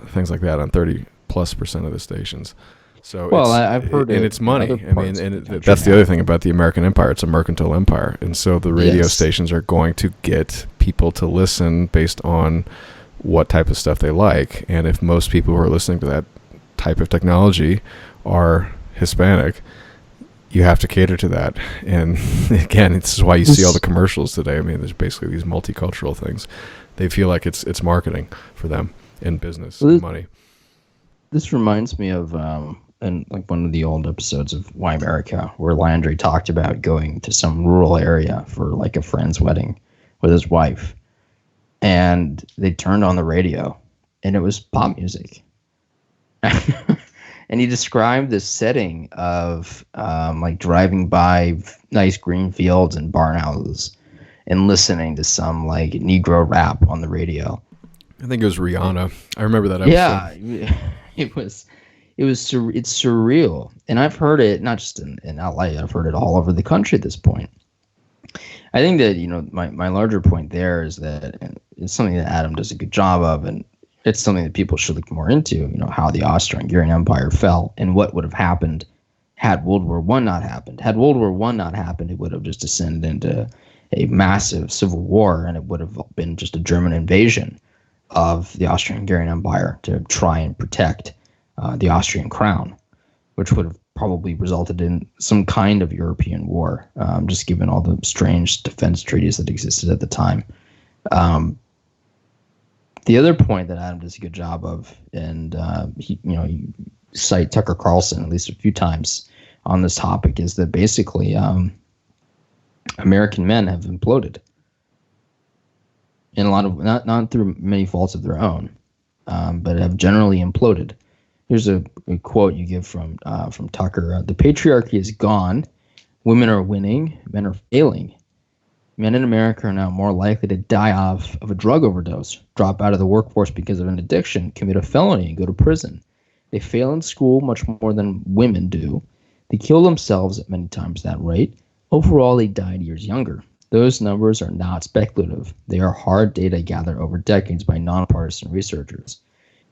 things like that on 30+% of the stations. So I've heard and it's money. I mean, and that's the other thing about the American empire. It's a mercantile empire. And so the radio stations are going to get people to listen based on what type of stuff they like. And if most people who are listening to that type of technology are Hispanic, you have to cater to that. And again, this is why you see all the commercials today. I mean, there's basically these multicultural things. They feel like it's marketing for them in business and money. This reminds me of and like one of the old episodes of Why America, where Landry talked about going to some rural area for like a friend's wedding with his wife, and they turned on the radio, and it was pop music. And he described this setting of like driving by nice green fields and barn houses and listening to some like Negro rap on the radio. I think it was Rihanna. I remember that episode. Yeah, it's surreal. And I've heard it not just in LA, I've heard it all over the country at this point. I think that, my larger point there is that it's something that Adam does a good job of, and it's something that people should look more into, how the Austro-Hungarian Empire fell and what would have happened had World War I not happened. Had World War I not happened, it would have just descended into a massive civil war, and it would have been just a German invasion of the Austro-Hungarian Empire to try and protect the Austrian crown, which would have probably resulted in some kind of European war, just given all the strange defense treaties that existed at the time. The other point that Adam does a good job of, and you cite Tucker Carlson at least a few times on this topic, is that basically American men have imploded, in a lot of not through many faults of their own, but have generally imploded. Here's a quote you give from Tucker: "The patriarchy is gone. Women are winning. Men are failing. Men in America are now more likely to die of a drug overdose, drop out of the workforce because of an addiction, commit a felony, and go to prison. They fail in school much more than women do. They kill themselves at many times that rate. Overall, they died years younger. Those numbers are not speculative. They are hard data gathered over decades by nonpartisan researchers.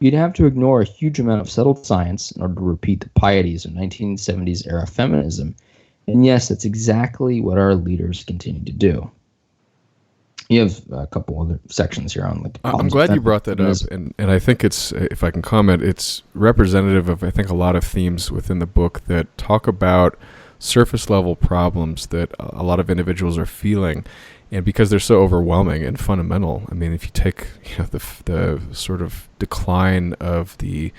You'd have to ignore a huge amount of settled science in order to repeat the pieties of 1970s era feminism. And yes, that's exactly what our leaders continue to do." You have a couple other sections here on like. I'm glad you brought that up, and I think it's, if I can comment, it's representative of, I think, a lot of themes within the book that talk about surface level problems that a lot of individuals are feeling, and because they're so overwhelming and fundamental. I mean, if you take the sort of decline of the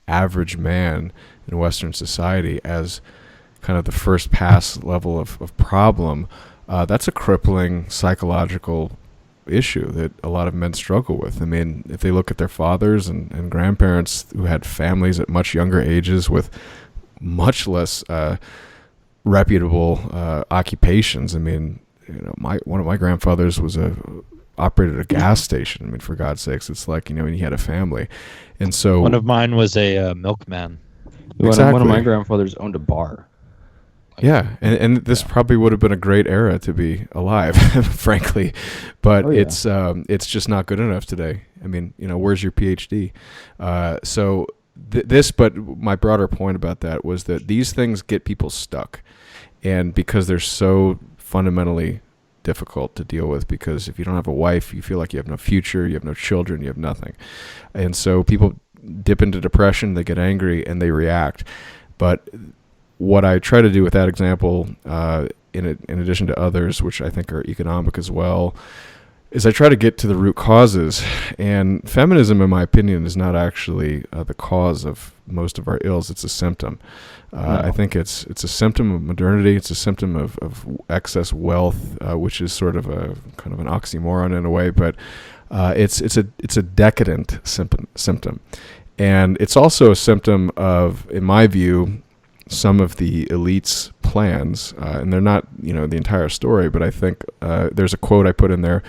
average man in Western society as kind of the first pass level of problem, that's a crippling psychological issue that a lot of men struggle with. I mean, if they look at their fathers and grandparents who had families at much younger ages with much less reputable occupations. I mean, one of my grandfathers operated a gas station. I mean, for God's sakes, it's like, and he had a family. And so one of mine was a milkman. Exactly. One of my grandfathers owned a bar. Yeah, and this probably would have been a great era to be alive, frankly, but it's just not good enough today. I mean, where's your PhD? But my broader point about that was that these things get people stuck, and because they're so fundamentally difficult to deal with, because if you don't have a wife, you feel like you have no future, you have no children, you have nothing, and so people dip into depression, they get angry, and they react. But what I try to do with that example, in addition to others, which I think are economic as well, is I try to get to the root causes. And feminism, in my opinion, is not actually the cause of most of our ills. It's a symptom. No. I think it's a symptom of modernity. It's a symptom of excess wealth, which is sort of a kind of an oxymoron in a way, but it's a decadent symptom. And it's also a symptom of, in my view, some of the elites' plans, and they're not, the entire story, but I think there's a quote I put in there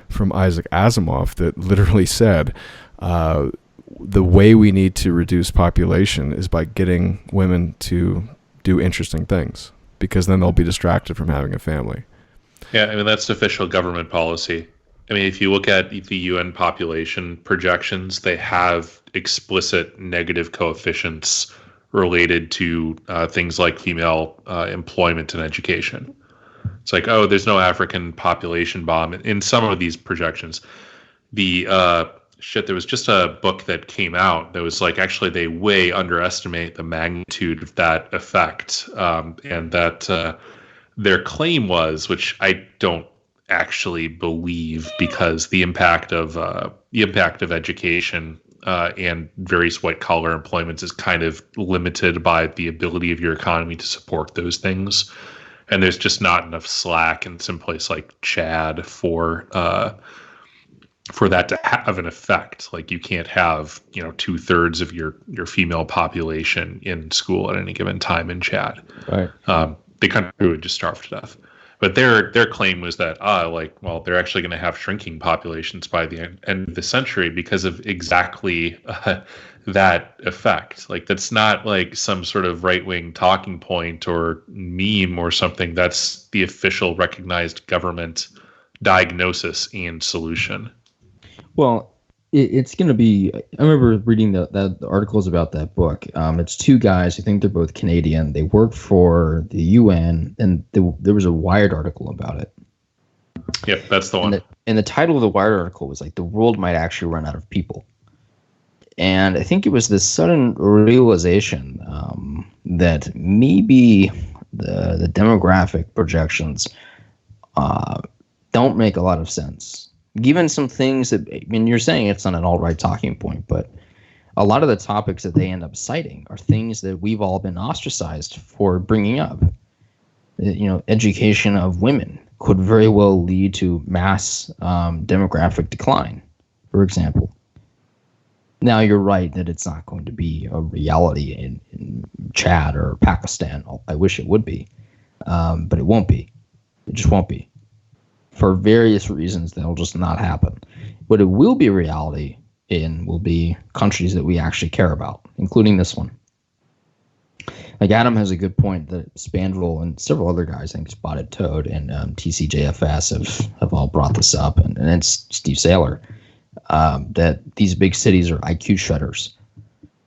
from Isaac Asimov that literally said, the way we need to reduce population is by getting women to do interesting things, because then they'll be distracted from having a family. Yeah, I mean, that's official government policy. I mean, if you look at the UN population projections, they have explicit negative coefficients related to things like female employment and education. It's like, there's no African population bomb in some of these projections. The there was just a book that came out that was like, actually they way underestimate the magnitude of that effect, and that their claim was, which I don't actually believe, because the impact of education and various white collar employments is kind of limited by the ability of your economy to support those things, and there's just not enough slack in some place like Chad for that to have an effect. Like, you can't have 2/3 of your female population in school at any given time in Chad. Right. The country would just starve to death. But their claim was that they're actually going to have shrinking populations by the end of the century because of exactly that effect. Like, that's not like some sort of right-wing talking point or meme or something. That's the official recognized government diagnosis and solution. Well, it's going to be. I remember reading the articles about that book. It's two guys. I think they're both Canadian. They work for the UN, and there was a Wired article about it. Yep, that's the one. And the title of the Wired article was like, "The world might actually run out of people." And I think it was this sudden realization that maybe the demographic projections don't make a lot of sense. Given some things that, I mean, you're saying it's not an alt-right talking point, but a lot of the topics that they end up citing are things that we've all been ostracized for bringing up. Education of women could very well lead to mass demographic decline, for example. Now, you're right that it's not going to be a reality in Chad or Pakistan. I wish it would be, but it won't be. It just won't be. For various reasons, that'll just not happen. What it will be a reality in will be countries that we actually care about, including this one. Like, Adam has a good point that Spandrel and several other guys, I think Spotted Toad and TCJFS have all brought this up, and it's Steve Saylor, that these big cities are IQ shredders.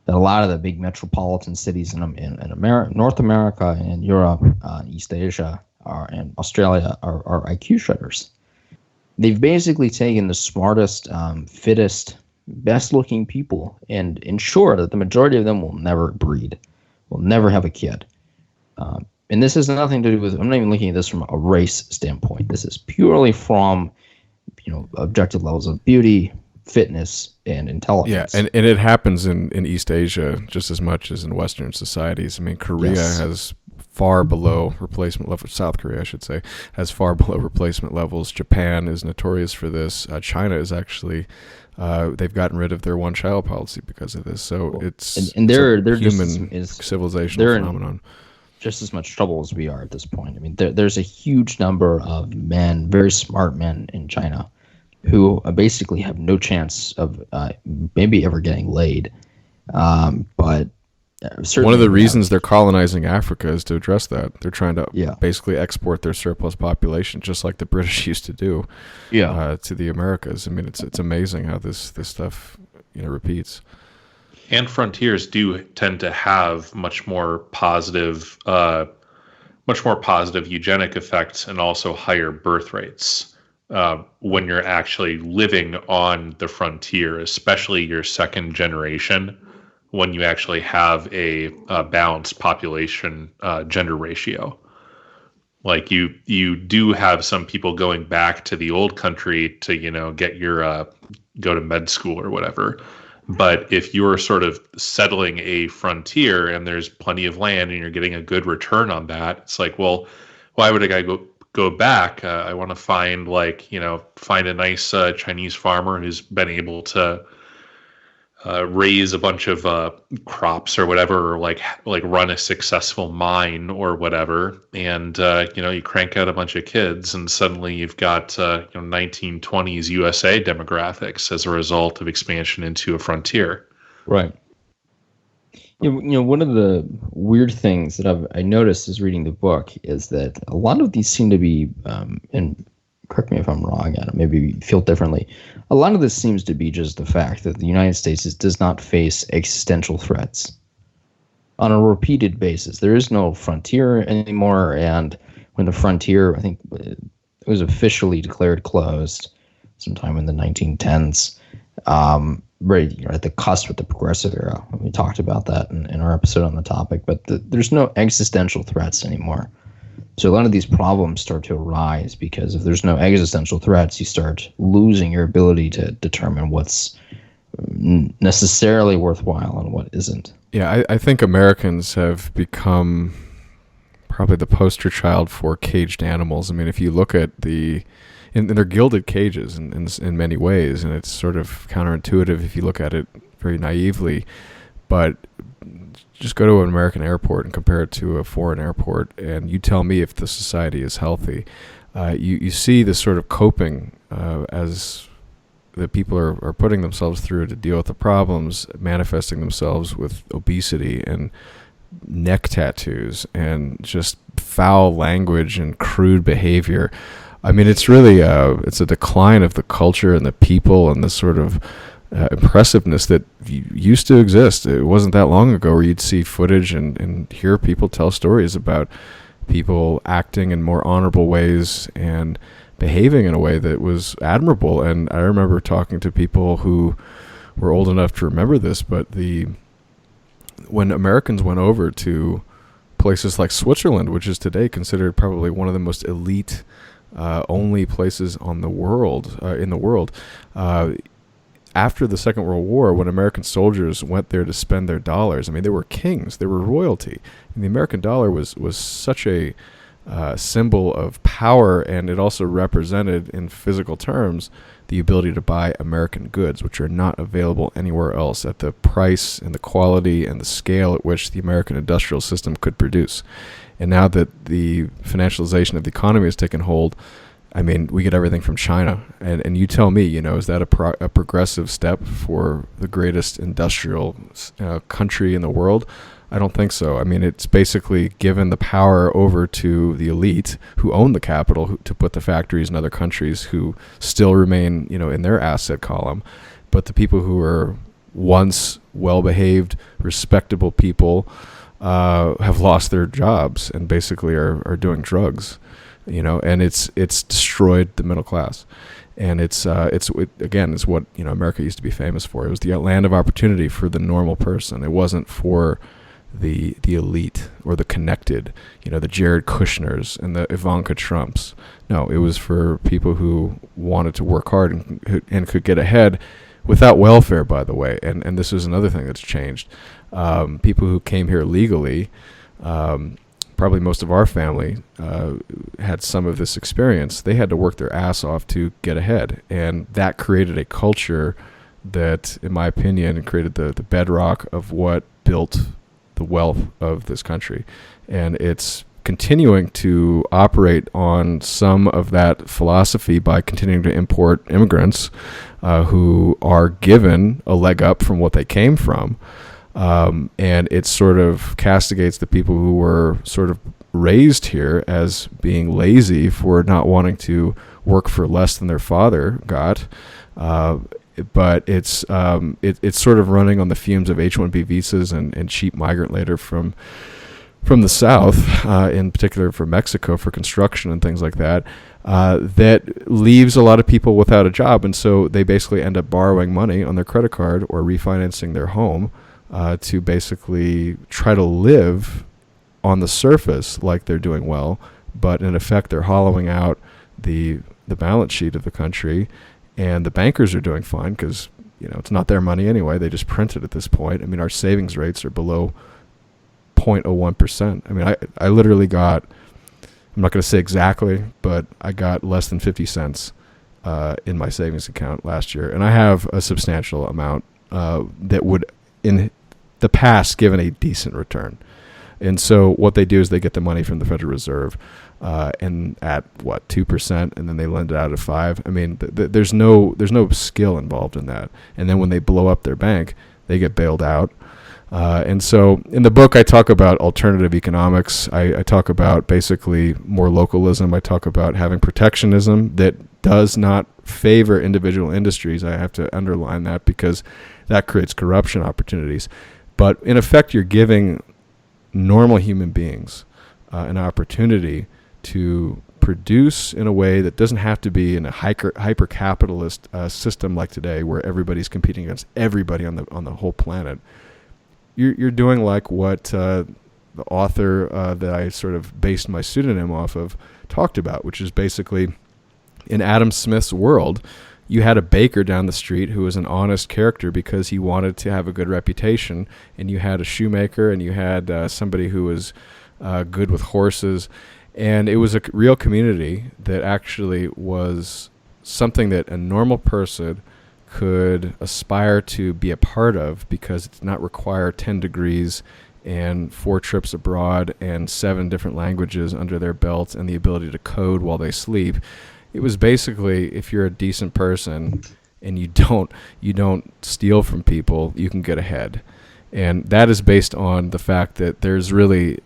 That a lot of the big metropolitan cities in America, North America and Europe, East Asia, and Australia are IQ shredders. They've basically taken the smartest, fittest, best-looking people and ensure that the majority of them will never breed, will never have a kid. And this has nothing to do with, I'm not even looking at this from a race standpoint. This is purely from, objective levels of beauty, fitness, and intelligence. Yeah, and it happens in East Asia just as much as in Western societies. I mean, Korea has far below replacement level. South Korea, I should say, has far below replacement levels. Japan is notorious for this. China is actually, they've gotten rid of their one-child policy because of this. So it's they're human just civilizational phenomenon. Just as much trouble as we are at this point. I mean, there's a huge number of men, very smart men in China, who basically have no chance of maybe ever getting laid. But one of the reasons they're colonizing Africa is to address that. They're trying to basically export their surplus population, just like the British used to do to the Americas. I mean, it's amazing how this stuff repeats. And frontiers do tend to have much more positive eugenic effects and also higher birth rates when you're actually living on the frontier, especially your second generation, when you actually have a balanced population gender ratio. Like, you do have some people going back to the old country to get your go to med school or whatever. But if you're sort of settling a frontier and there's plenty of land and you're getting a good return on that, it's like, well, why would a guy go back? I want to find a nice Chinese farmer who's been able to raise a bunch of crops or whatever, or like run a successful mine or whatever, and you crank out a bunch of kids, and suddenly you've got 1920s USA demographics as a result of expansion into a frontier. Right. One of the weird things that I noticed as reading the book is that a lot of these seem to be, and correct me if I'm wrong, Adam, maybe you feel differently. A lot of this seems to be just the fact that the United States does not face existential threats on a repeated basis. There is no frontier anymore, and when the frontier, I think it was officially declared closed sometime in the 1910s, right, you're at the cusp with the progressive era. We talked about that in our episode on the topic, but there's no existential threats anymore. So a lot of these problems start to arise because if there's no existential threats, you start losing your ability to determine what's necessarily worthwhile and what isn't. Yeah, I think Americans have become probably the poster child for caged animals. I mean, if you look at and they're gilded cages in many ways, and it's sort of counterintuitive if you look at it very naively, but just go to an American airport and compare it to a foreign airport, and you tell me if the society is healthy. You see this sort of coping as the people are putting themselves through to deal with the problems, manifesting themselves with obesity and neck tattoos and just foul language and crude behavior. I mean, it's really it's a decline of the culture and the people and the sort of impressiveness that used to exist. It wasn't that long ago where you'd see footage and hear people tell stories about people acting in more honorable ways and behaving in a way that was admirable. And I remember talking to people who were old enough to remember this, but when Americans went over to places like Switzerland, which is today considered probably one of the most elite only places in the world, after the Second World War, when American soldiers went there to spend their dollars, I mean, they were kings, they were royalty, and the American dollar was such a symbol of power, and it also represented, in physical terms, the ability to buy American goods, which are not available anywhere else at the price and the quality and the scale at which the American industrial system could produce. And now that the financialization of the economy has taken hold, I mean, we get everything from China. And you tell me, is that a progressive step for the greatest industrial country in the world? I don't think so. I mean, it's basically given the power over to the elite who own the capital to put the factories in other countries who still remain, in their asset column. But the people who were once well-behaved, respectable people have lost their jobs and basically are doing drugs, and it's destroyed the middle class. And it's what, America used to be famous for. It was the land of opportunity for the normal person. It wasn't for the elite or the connected, the Jared Kushners and the Ivanka Trumps. No, it was for people who wanted to work hard and could get ahead without welfare, by the way. And this is another thing that's changed. People who came here legally, probably most of our family had some of this experience. They had to work their ass off to get ahead. And that created a culture that, in my opinion, created the bedrock of what built the wealth of this country. And it's continuing to operate on some of that philosophy by continuing to import immigrants who are given a leg up from what they came from. And it sort of castigates the people who were sort of raised here as being lazy for not wanting to work for less than their father got. But it's sort of running on the fumes of H-1B visas and cheap migrant labor from the South, in particular from Mexico for construction and things like that, that leaves a lot of people without a job. And so they basically end up borrowing money on their credit card or refinancing their home to basically try to live on the surface like they're doing well, but in effect they're hollowing out the balance sheet of the country. And the bankers are doing fine because, it's not their money anyway. They just print it at this point. I mean, our savings rates are below 0.01%. I mean, I literally got, I'm not going to say exactly, but I got less than 50 cents in my savings account last year. And I have a substantial amount that would, in the past, given a decent return. And so what they do is they get the money from the Federal Reserve and at 2%, and then they lend it out at 5%. I mean, there's no skill involved in that. And then when they blow up their bank, they get bailed out. And so in the book, I talk about alternative economics. I talk about basically more localism. I talk about having protectionism that does not favor individual industries. I have to underline that because that creates corruption opportunities. But in effect, you're giving normal human beings an opportunity to produce in a way that doesn't have to be in a hyper capitalist system like today, where everybody's competing against everybody on the whole planet. You're doing like what the author that I sort of based my pseudonym off of talked about, which is basically in Adam Smith's world, you had a baker down the street who was an honest character because he wanted to have a good reputation, and you had a shoemaker, and you had somebody who was good with horses, and it was a real community that actually was something that a normal person could aspire to be a part of, because it did not require 10 degrees and 4 trips abroad and 7 different languages under their belt and the ability to code while they sleep. It was basically, if you're a decent person and you don't steal from people, you can get ahead. And that is based on the fact that there's really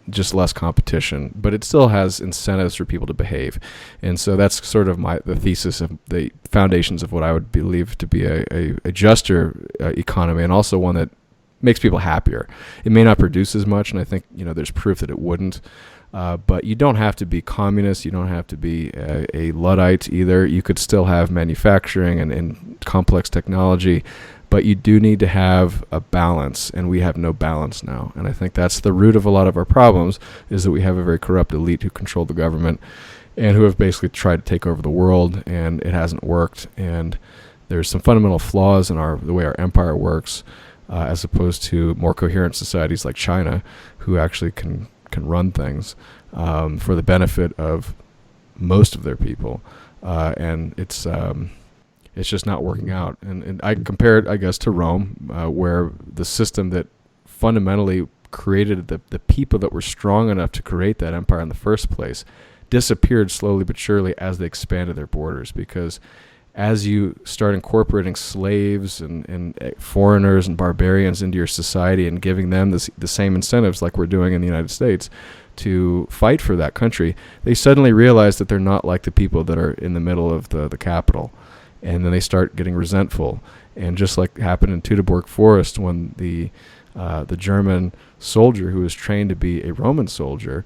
just less competition, but it still has incentives for people to behave. And so that's sort of the thesis of the foundations of what I would believe to be a juster economy, and also one that makes people happier. It may not produce as much, and I think there's proof that it wouldn't. But you don't have to be communist. You don't have to be a Luddite either. You could still have manufacturing and complex technology, but you do need to have a balance, and we have no balance now. And I think that's the root of a lot of our problems, is that we have a very corrupt elite who control the government and who have basically tried to take over the world, and it hasn't worked. And there's some fundamental flaws in the way our empire works, as opposed to more coherent societies like China, who actually can run things for the benefit of most of their people, and it's just not working out. And I compare it, I guess, to Rome, where the system that fundamentally created the people that were strong enough to create that empire in the first place disappeared slowly but surely as they expanded their borders, because as you start incorporating slaves and foreigners and barbarians into your society and giving them the same incentives like we're doing in the United States to fight for that country, they suddenly realize that they're not like the people that are in the middle of the capital. And then they start getting resentful. And just like happened in Teutoburg Forest, when the German soldier who was trained to be a Roman soldier,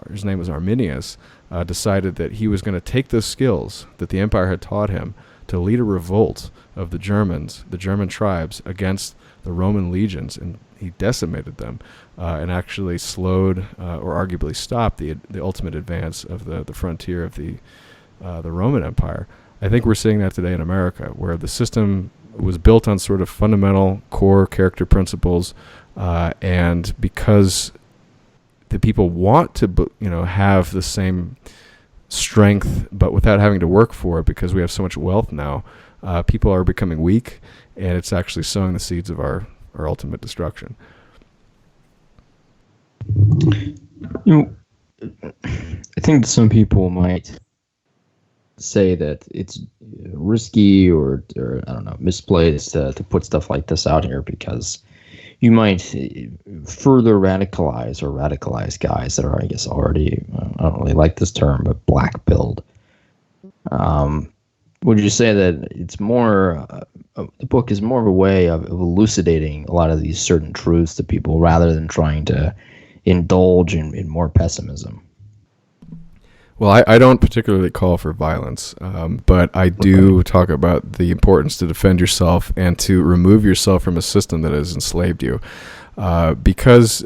his name was Arminius, decided that he was going to take those skills that the empire had taught him to lead a revolt of the Germans, the German tribes, against the Roman legions, and he decimated them and actually slowed or arguably stopped the ultimate advance of the frontier of the Roman Empire. I think we're seeing that today in America, where the system was built on sort of fundamental core character principles, and because the people want to have the same strength, but without having to work for it, because we have so much wealth now, people are becoming weak, and it's actually sowing the seeds of our ultimate destruction. I think some people might say that it's risky or I don't know, misplaced to put stuff like this out here, because you might further radicalize guys that are, I guess, already, I don't really like this term, but black-pilled. Would you say that it's more, the book is more of a way of elucidating a lot of these certain truths to people rather than trying to indulge in more pessimism? Well, I don't particularly call for violence, but I do talk about the importance to defend yourself and to remove yourself from a system that has enslaved you. Because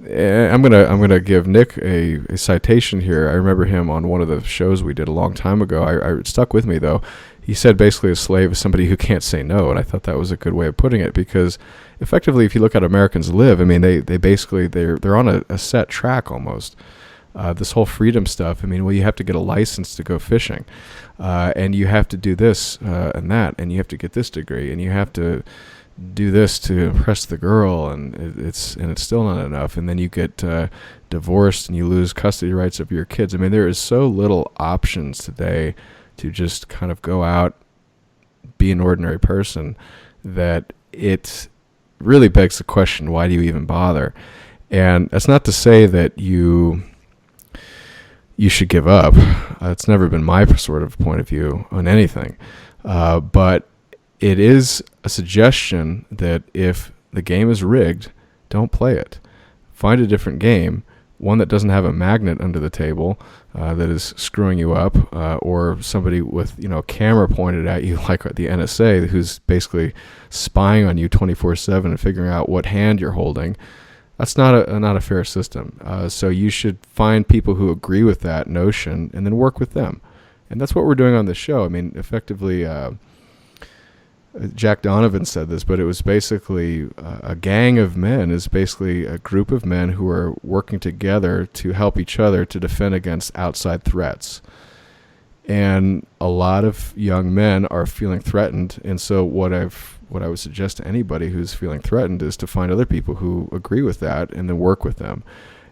I'm gonna give Nick a citation here. I remember him on one of the shows we did a long time ago. It stuck with me though. He said basically a slave is somebody who can't say no, and I thought that was a good way of putting it, because effectively, if you look at how Americans live, I mean, they basically they're on a set track almost. This whole freedom stuff, I mean, well, you have to get a license to go fishing, and you have to do this and that, and you have to get this degree, and you have to do this to impress the girl, and it's still not enough, and then you get divorced and you lose custody rights of your kids. I mean, there is so little options today to just kind of go out, be an ordinary person, that it really begs the question, why do you even bother? And that's not to say that you should give up. It's never been my sort of point of view on anything. But it is a suggestion that if the game is rigged, don't play it. Find a different game, one that doesn't have a magnet under the table that is screwing you up, or somebody with a camera pointed at you like the NSA, who's basically spying on you 24/7 and figuring out what hand you're holding. That's not a fair system. So you should find people who agree with that notion and then work with them. And that's what we're doing on this show. I mean, effectively, Jack Donovan said this, but it was basically a gang of men is basically a group of men who are working together to help each other to defend against outside threats. And a lot of young men are feeling threatened. And so what I would suggest to anybody who's feeling threatened is to find other people who agree with that and then work with them.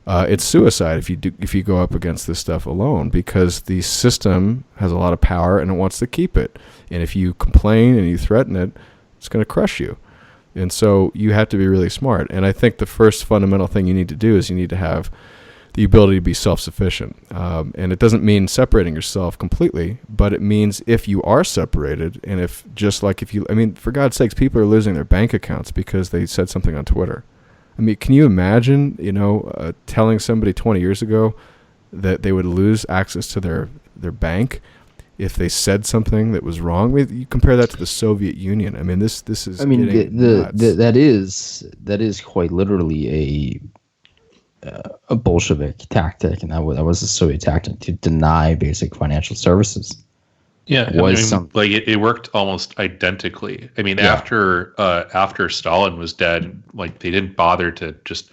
It's suicide if you go up against this stuff alone, because the system has a lot of power and it wants to keep it. And if you complain and you threaten it, it's going to crush you. And so you have to be really smart. And I think the first fundamental thing you need to do is you need to have the ability to be self-sufficient. And it doesn't mean separating yourself completely, but it means if you are separated, and for God's sakes, people are losing their bank accounts because they said something on Twitter. I mean, can you imagine, telling somebody 20 years ago that they would lose access to their bank if they said something that was wrong? I mean, you compare that to the Soviet Union. I mean, this is. I mean, that is quite literally a Bolshevik tactic, and that was a Soviet tactic to deny basic financial services. Yeah, it worked almost identically. I mean, after Stalin was dead, like, they didn't bother to just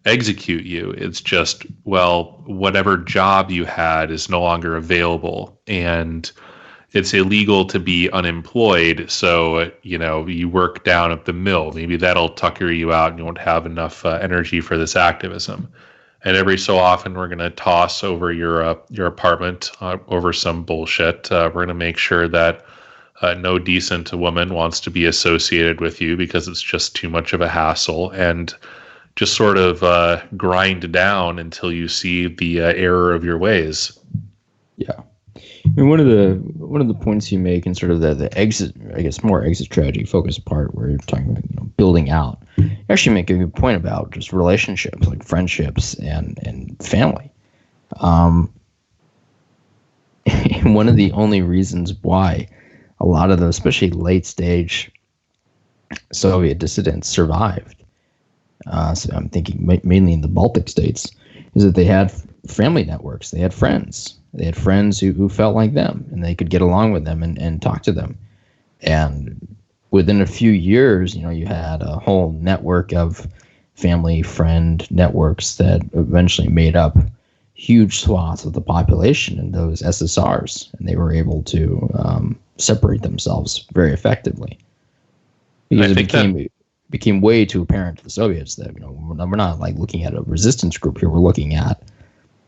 execute you. It's just, well, whatever job you had is no longer available, and it's illegal to be unemployed. So you work down at the mill. Maybe that'll tucker you out, and you won't have enough energy for this activism. And every so often, we're going to toss over your apartment over some bullshit. We're going to make sure that no decent woman wants to be associated with you because it's just too much of a hassle, and just sort of grind down until you see the error of your ways. Yeah. I mean, one of the points you make in sort of the exit, I guess, more exit strategy focus part, where you're talking about building out, you actually make a good point about just relationships, like friendships and family. And one of the only reasons why a lot of those, especially late stage Soviet dissidents, survived, so I'm thinking mainly in the Baltic states, is that they had family networks, they had friends. They had friends who felt like them, and they could get along with them and talk to them. And within a few years, you had a whole network of family friend networks that eventually made up huge swaths of the population in those SSRs, and they were able to separate themselves very effectively. Because it became way too apparent to the Soviets that we're not like looking at a resistance group here. We're looking at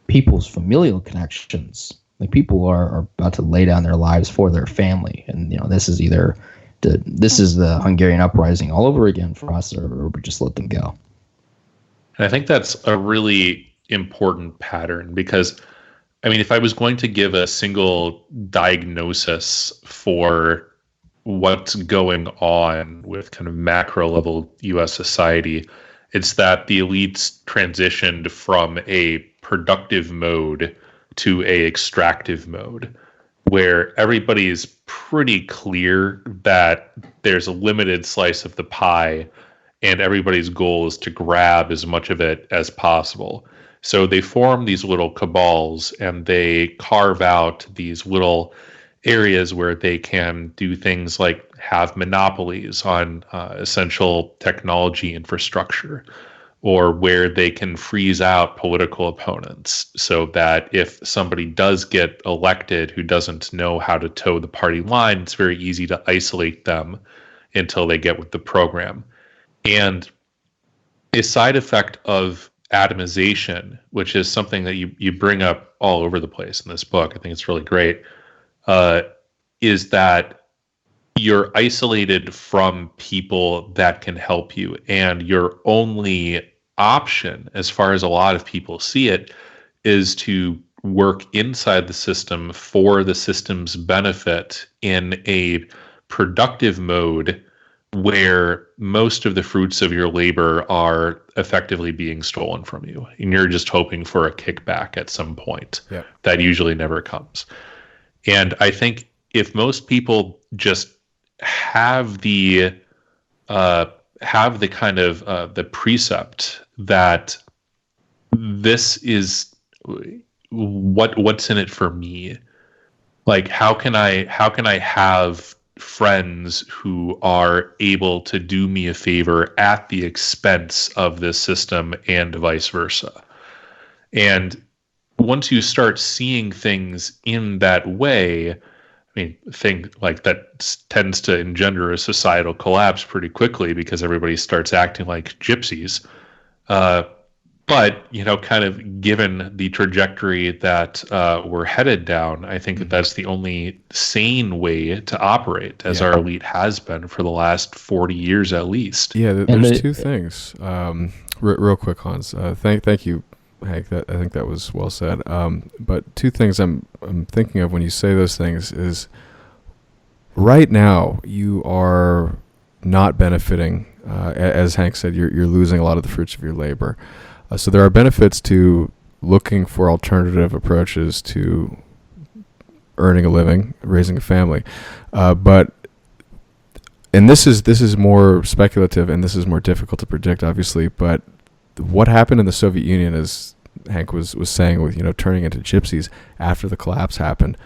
people's familial connections. Like, people are about to lay down their lives for their family, and this is either the Hungarian uprising all over again for us, or we just let them go. And I think that's a really important pattern, because I mean, if I was going to give a single diagnosis for what's going on with kind of macro level US society, it's that the elites transitioned from a productive mode to a extractive mode, where everybody is pretty clear that there's a limited slice of the pie, and everybody's goal is to grab as much of it as possible. So they form these little cabals, and they carve out these little areas where they can do things like have monopolies on essential technology infrastructure, or where they can freeze out political opponents, so that if somebody does get elected who doesn't know how to toe the party line, it's very easy to isolate them until they get with the program. And a side effect of atomization, which is something that you bring up all over the place in this book, I think it's really great, is that you're isolated from people that can help you, and your only option, as far as a lot of people see it, is to work inside the system for the system's benefit in a productive mode where most of the fruits of your labor are effectively being stolen from you, and you're just hoping for a kickback at some point. Yeah. That usually never comes. And I think if most people just have the kind of the precept that this is what's in it for me, like how can I have friends who are able to do me a favor at the expense of this system and vice versa. And once you start seeing things in that way, I mean, thing like that tends to engender a societal collapse pretty quickly because everybody starts acting like gypsies. But, kind of given the trajectory that we're headed down, I think that's the only sane way to operate, as our elite has been for the last 40 years at least. Yeah, there's two things. Real quick, Hans. Thank you, Hank. I think that was well said. But two things I'm thinking of when you say those things is, right now you are not benefiting. As Hank said, you're losing a lot of the fruits of your labor. So there are benefits to looking for alternative approaches to earning a living, raising a family. And this is more speculative, and this is more difficult to predict, obviously. But what happened in the Soviet Union, as Hank was saying, with turning into gypsies after the collapse happened,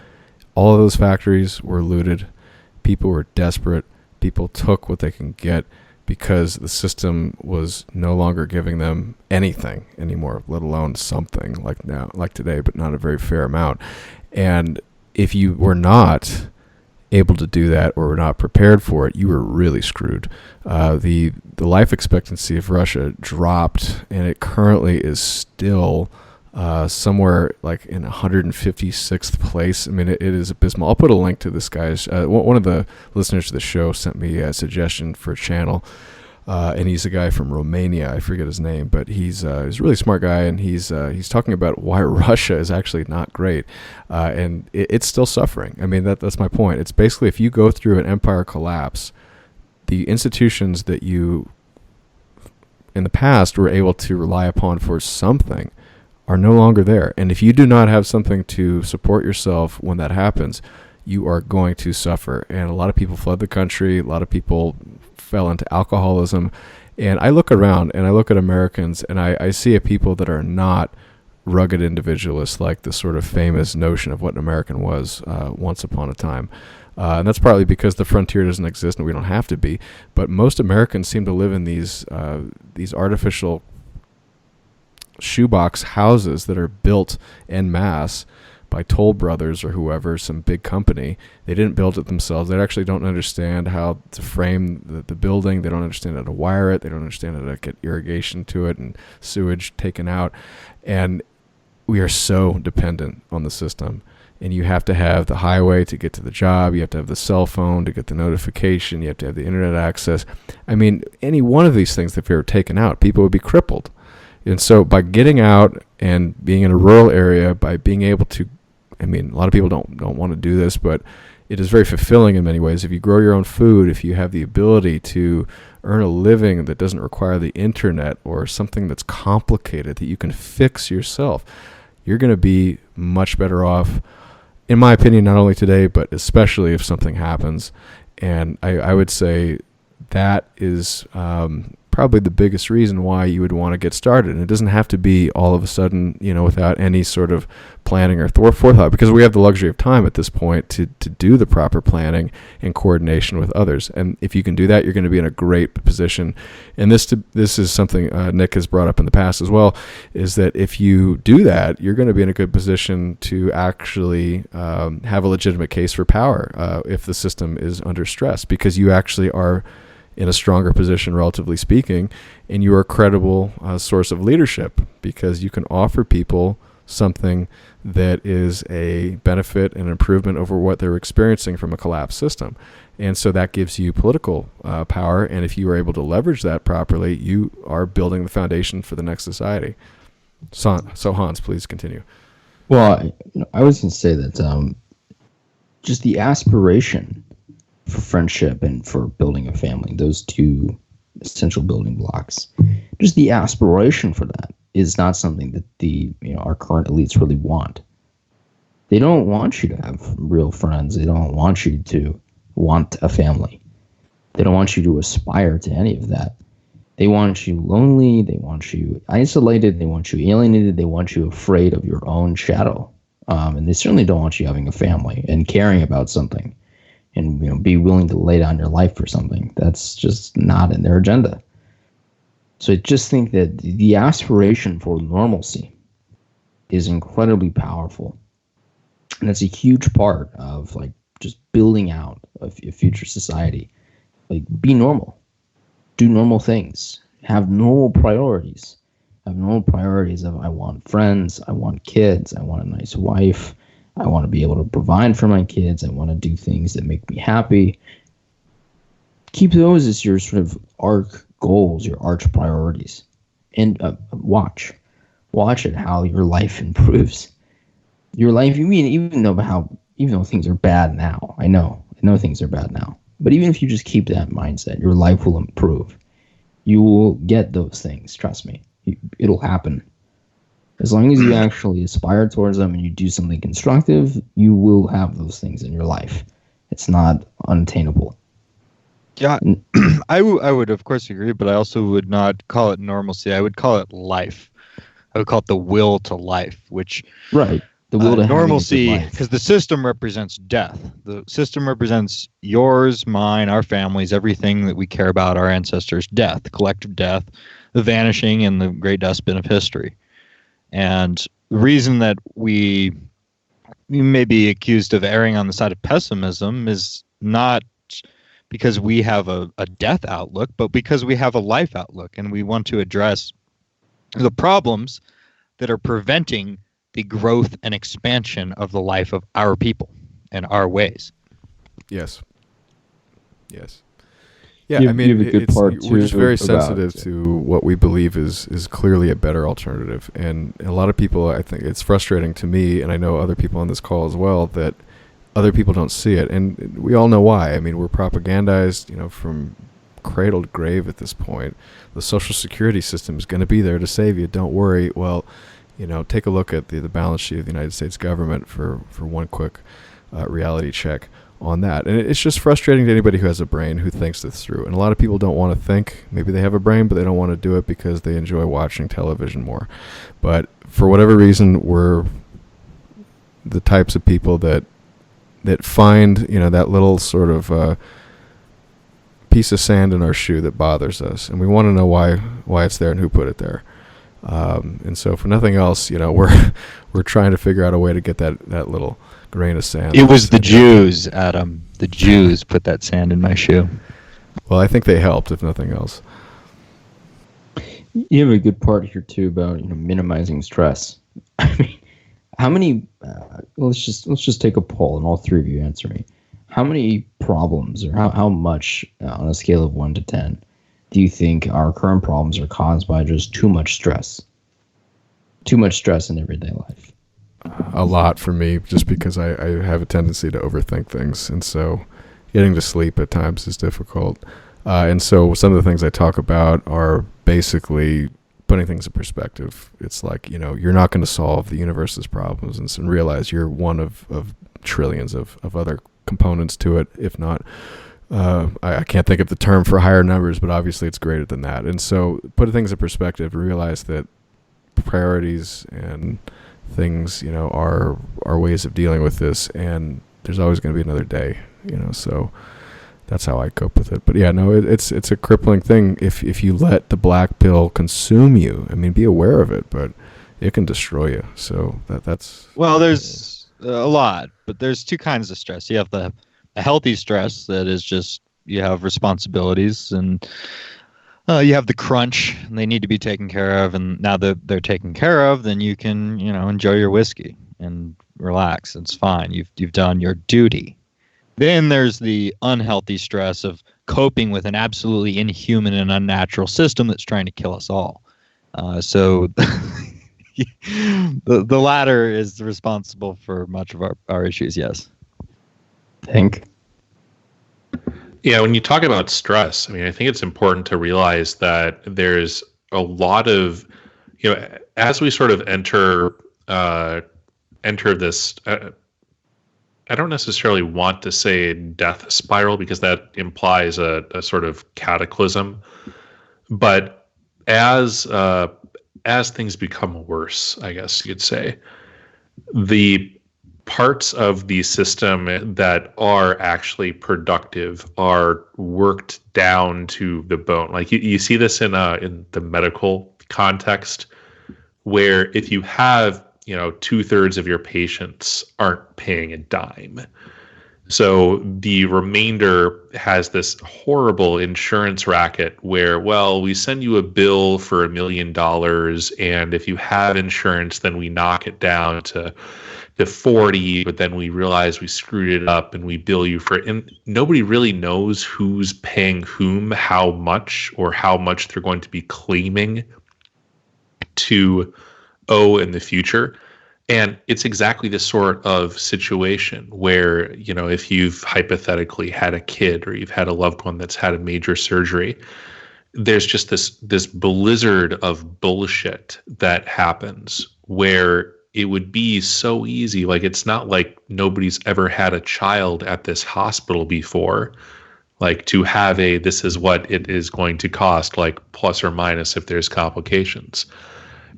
all of those factories were looted. People were desperate. People took what they can get, because the system was no longer giving them anything anymore, let alone something like today, but not a very fair amount. And if you were not able to do that or were not prepared for it, you were really screwed. The life expectancy of Russia dropped, and it currently is still somewhere like in 156th place. I mean, it is abysmal. I'll put a link to this guy's. One of the listeners to the show sent me a suggestion for a channel, and he's a guy from Romania. I forget his name, but he's a really smart guy, and he's talking about why Russia is actually not great, and it's still suffering. I mean, that's my point. It's basically, if you go through an empire collapse, the institutions that you in the past were able to rely upon for something are no longer there. And if you do not have something to support yourself when that happens, you are going to suffer. And a lot of people fled the country. A lot of people fell into alcoholism. And I look around and I look at Americans, and I see a people that are not rugged individualists like the sort of famous notion of what an American was once upon a time. And that's partly because the frontier doesn't exist and we don't have to be. But most Americans seem to live in these artificial shoebox houses that are built en masse by Toll Brothers or whoever, some big company. They didn't build it themselves. They actually don't understand how to frame the building. They don't understand how to wire it. They don't understand how to get irrigation to it and sewage taken out. And we are so dependent on the system. And you have to have the highway to get to the job. You have to have the cell phone to get the notification. You have to have the internet access. I mean, any one of these things, if they were taken out, people would be crippled. And so by getting out and being in a rural area, by being able to, I mean, a lot of people don't want to do this, but it is very fulfilling in many ways. If you grow your own food, if you have the ability to earn a living that doesn't require the internet or something that's complicated that you can fix yourself, you're going to be much better off, in my opinion, not only today, but especially if something happens. And I would say that is probably the biggest reason why you would want to get started. And it doesn't have to be all of a sudden, without any sort of planning or forethought, because we have the luxury of time at this point to do the proper planning in coordination with others. And if you can do that, you're going to be in a great position. And this is something Nick has brought up in the past as well, is that if you do that, you're going to be in a good position to actually have a legitimate case for power if the system is under stress, because you actually are in a stronger position, relatively speaking, and you are a credible source of leadership, because you can offer people something that is a benefit and improvement over what they're experiencing from a collapsed system. And so that gives you political power, and if you are able to leverage that properly, you are building the foundation for the next society. So Hans, please continue. Well, I was going to say that just the aspiration for friendship and for building a family. Those two essential building blocks. Just the aspiration for that is not something that our current elites really want. They don't want you to have real friends. They don't want you to want a family. They don't want you to aspire to any of that. They want you lonely. They want you isolated. They want you alienated. They want you afraid of your own shadow. And they certainly don't want you having a family and caring about something and be willing to lay down your life for something. That's just not in their agenda. So I just think that the aspiration for normalcy is incredibly powerful. And that's a huge part of just building out a future society. Be normal. Do normal things. Have normal priorities. Have normal priorities of I want friends, I want kids, I want a nice wife, I want to be able to provide for my kids, I want to do things that make me happy. Keep those as your sort of arc goals, your arch priorities. And watch it how your life improves. Your life, even though things are bad now, I know things are bad now. But even if you just keep that mindset, your life will improve. You will get those things, trust me. It'll happen. As long as you actually aspire towards them and you do something constructive, you will have those things in your life. It's not unattainable. Yeah, I would of course agree, but I also would not call it normalcy. I would call it life. I would call it the will to life, which right. The will to normalcy, because the system represents death. The system represents yours, mine, our families, everything that we care about, our ancestors' death, collective death, the vanishing, and the great dustbin of history. And the reason that we may be accused of erring on the side of pessimism is not because we have a death outlook, but because we have a life outlook, and we want to address the problems that are preventing the growth and expansion of the life of our people and our ways. Yes. Yeah, I mean, we're just very sensitive to what we believe is clearly a better alternative. And a lot of people, I think it's frustrating to me, and I know other people on this call as well, that other people don't see it. And we all know why. I mean, we're propagandized, from cradle to grave at this point. The Social Security system is going to be there to save you. Don't worry. Well, take a look at the balance sheet of the United States government for one quick reality check on that. And it's just frustrating to anybody who has a brain who thinks this through. And a lot of people don't want to think. Maybe they have a brain, but they don't want to do it because they enjoy watching television more. But for whatever reason, we're the types of people that find, that little sort of piece of sand in our shoe that bothers us. And we want to know why it's there and who put it there. And so for nothing else, we're trying to figure out a way to get that little grain of sand. It was the Jews, Adam. The Jews put that sand in my shoe. Well, I think they helped, if nothing else. You have a good part here too about minimizing stress. I mean, how many? Let's just take a poll, and all three of you answer me. How many problems, or how much on a scale of 1 to 10? Do you think our current problems are caused by just too much stress? Too much stress in everyday life? A lot for me, just because I have a tendency to overthink things. And so getting to sleep at times is difficult. And so some of the things I talk about are basically putting things in perspective. It's like, you're not going to solve the universe's problems and realize you're one of trillions of other components to it, if not. I can't think of the term for higher numbers, but obviously it's greater than that. And so put things in perspective, realize that priorities and things, are ways of dealing with this, and there's always going to be another day, so that's how I cope with it. But yeah, no, it's a crippling thing if you let the black pill consume you. I mean, be aware of it, but it can destroy you. So that's... Well, there's a lot, but there's two kinds of stress. You have the healthy stress that is just you have responsibilities and you have the crunch and they need to be taken care of, and now that they're taken care of, then you can enjoy your whiskey and relax. It's fine. You've done your duty. Then there's the unhealthy stress of coping with an absolutely inhuman and unnatural system that's trying to kill us all. So the latter is responsible for much of our issues. Yes. Think. Yeah, when you talk about stress, I mean, I think it's important to realize that there's a lot of, as we sort of enter this. I don't necessarily want to say death spiral because that implies a sort of cataclysm, but as things become worse, I guess you could say, the parts of the system that are actually productive are worked down to the bone. Like you see this in the medical context, where if you have 2/3 of your patients aren't paying a dime, so the remainder has this horrible insurance racket where, well, we send you a bill for $1 million, and if you have insurance, then we knock it down to 40, but then we realize we screwed it up and we bill you for it. And nobody really knows who's paying whom how much, or how much they're going to be claiming to owe in the future. And it's exactly the sort of situation where, if you've hypothetically had a kid or you've had a loved one that's had a major surgery, there's just this blizzard of bullshit that happens where it would be so easy. Like, it's not like nobody's ever had a child at this hospital before, like to have this is what it is going to cost, like plus or minus if there's complications.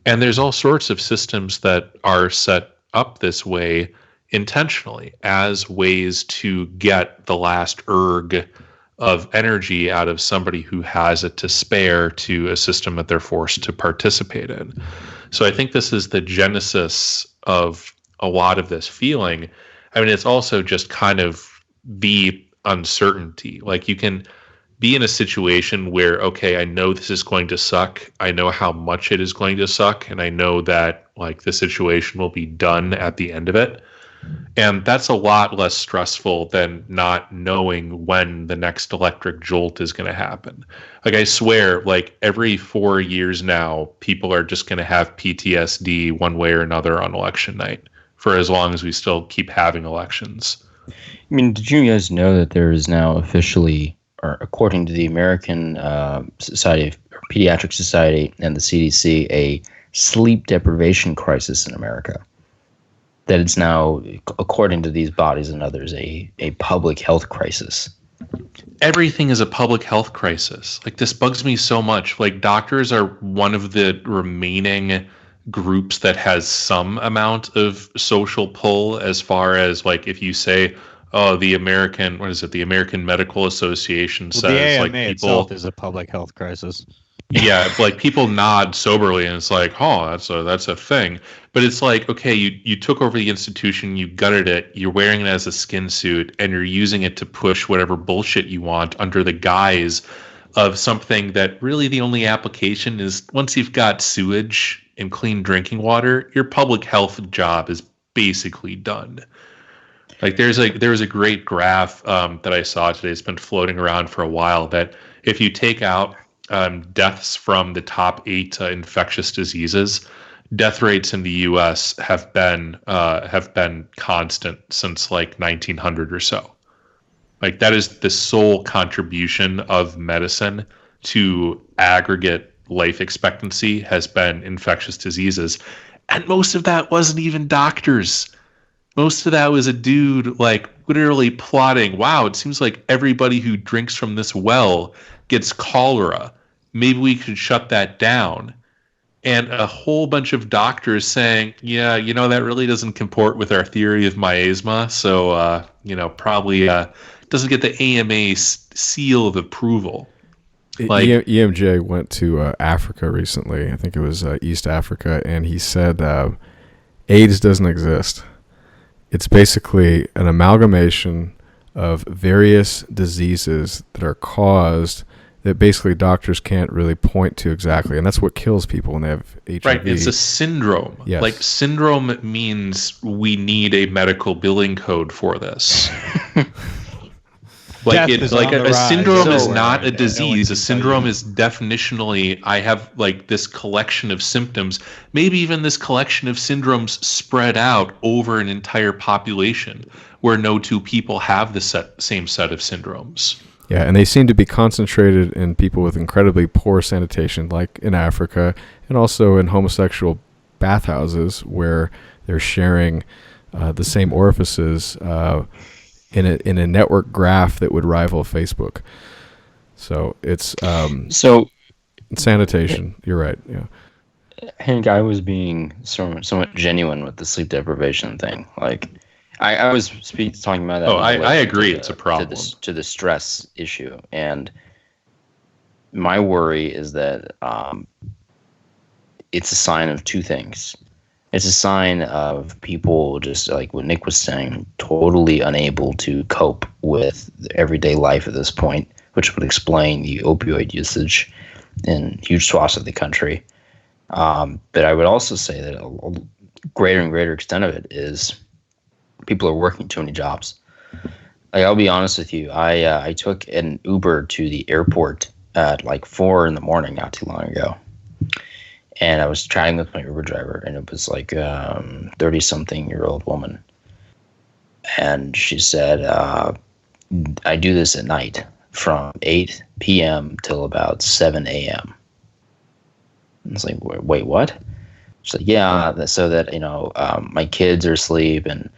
And there's all sorts of systems that are set up this way intentionally as ways to get the last erg of energy out of somebody who has it to spare to a system that they're forced to participate in. So I think this is the genesis of a lot of this feeling. I mean, it's also just kind of the uncertainty. Like, you can be in a situation where, okay, I know this is going to suck. I know how much it is going to suck. And I know that, like, the situation will be done at the end of it. And that's a lot less stressful than not knowing when the next electric jolt is going to happen. Like, I swear, like, every 4 years now, people are just going to have PTSD one way or another on election night for as long as we still keep having elections. I mean, did you guys know that there is now officially, or according to the American Pediatric Society and the CDC, a sleep deprivation crisis in America? That it's now, according to these bodies and others, a public health crisis. Everything is a public health crisis. Like, this bugs me so much. Like, doctors are one of the remaining groups that has some amount of social pull, as far as, like, if you say, oh, the American Medical Association says, the AMA like, people itself is a public health crisis. Yeah, like, people nod soberly, and it's like, oh, that's a thing. But it's like, okay, you took over the institution, you gutted it, you're wearing it as a skin suit, and you're using it to push whatever bullshit you want under the guise of something that really the only application is, once you've got sewage and clean drinking water, your public health job is basically done. Like, there was a great graph that I saw today. It's been floating around for a while, that if you take out deaths from the top 8 infectious diseases, death rates in the U.S. have been constant since like 1900 or so. Like, that is the sole contribution of medicine to aggregate life expectancy, has been infectious diseases, and most of that wasn't even doctors. Most of that was a dude, like, literally plotting, wow, it seems like everybody who drinks from this well gets cholera. Maybe we could shut that down. And a whole bunch of doctors saying, yeah, that really doesn't comport with our theory of miasma. So, probably doesn't get the AMA seal of approval. Like, EMJ went to Africa recently. I think it was East Africa. And he said AIDS doesn't exist. It's basically an amalgamation of various diseases that are caused that basically doctors can't really point to exactly. And that's what kills people when they have HIV. Right, it's a syndrome. Yes. Like, syndrome means we need a medical billing code for this. Like, a syndrome is not a disease. A syndrome is definitionally, I have, like, this collection of symptoms, maybe even this collection of syndromes spread out over an entire population where no two people have the same set of syndromes. Yeah, and they seem to be concentrated in people with incredibly poor sanitation, like in Africa, and also in homosexual bathhouses where they're sharing the same orifices in a network graph that would rival Facebook. So it's sanitation. You're right. Yeah. Hank, I was being somewhat genuine with the sleep deprivation thing. Like, I was talking about that. Oh, I agree. It's a problem. To the stress issue. And my worry is that it's a sign of two things. It's a sign of people, just like what Nick was saying, totally unable to cope with everyday life at this point, which would explain the opioid usage in huge swaths of the country. But I would also say that a greater and greater extent of it is people are working too many jobs. Like, I'll be honest with you, I took an Uber to the airport at like 4 a.m. not too long ago. And I was chatting with my Uber driver, and it was like 30-something-year-old woman. And she said, I do this at night from 8 p.m. till about 7 a.m. I was like, wait, what? She's like, yeah, so that, my kids are asleep, and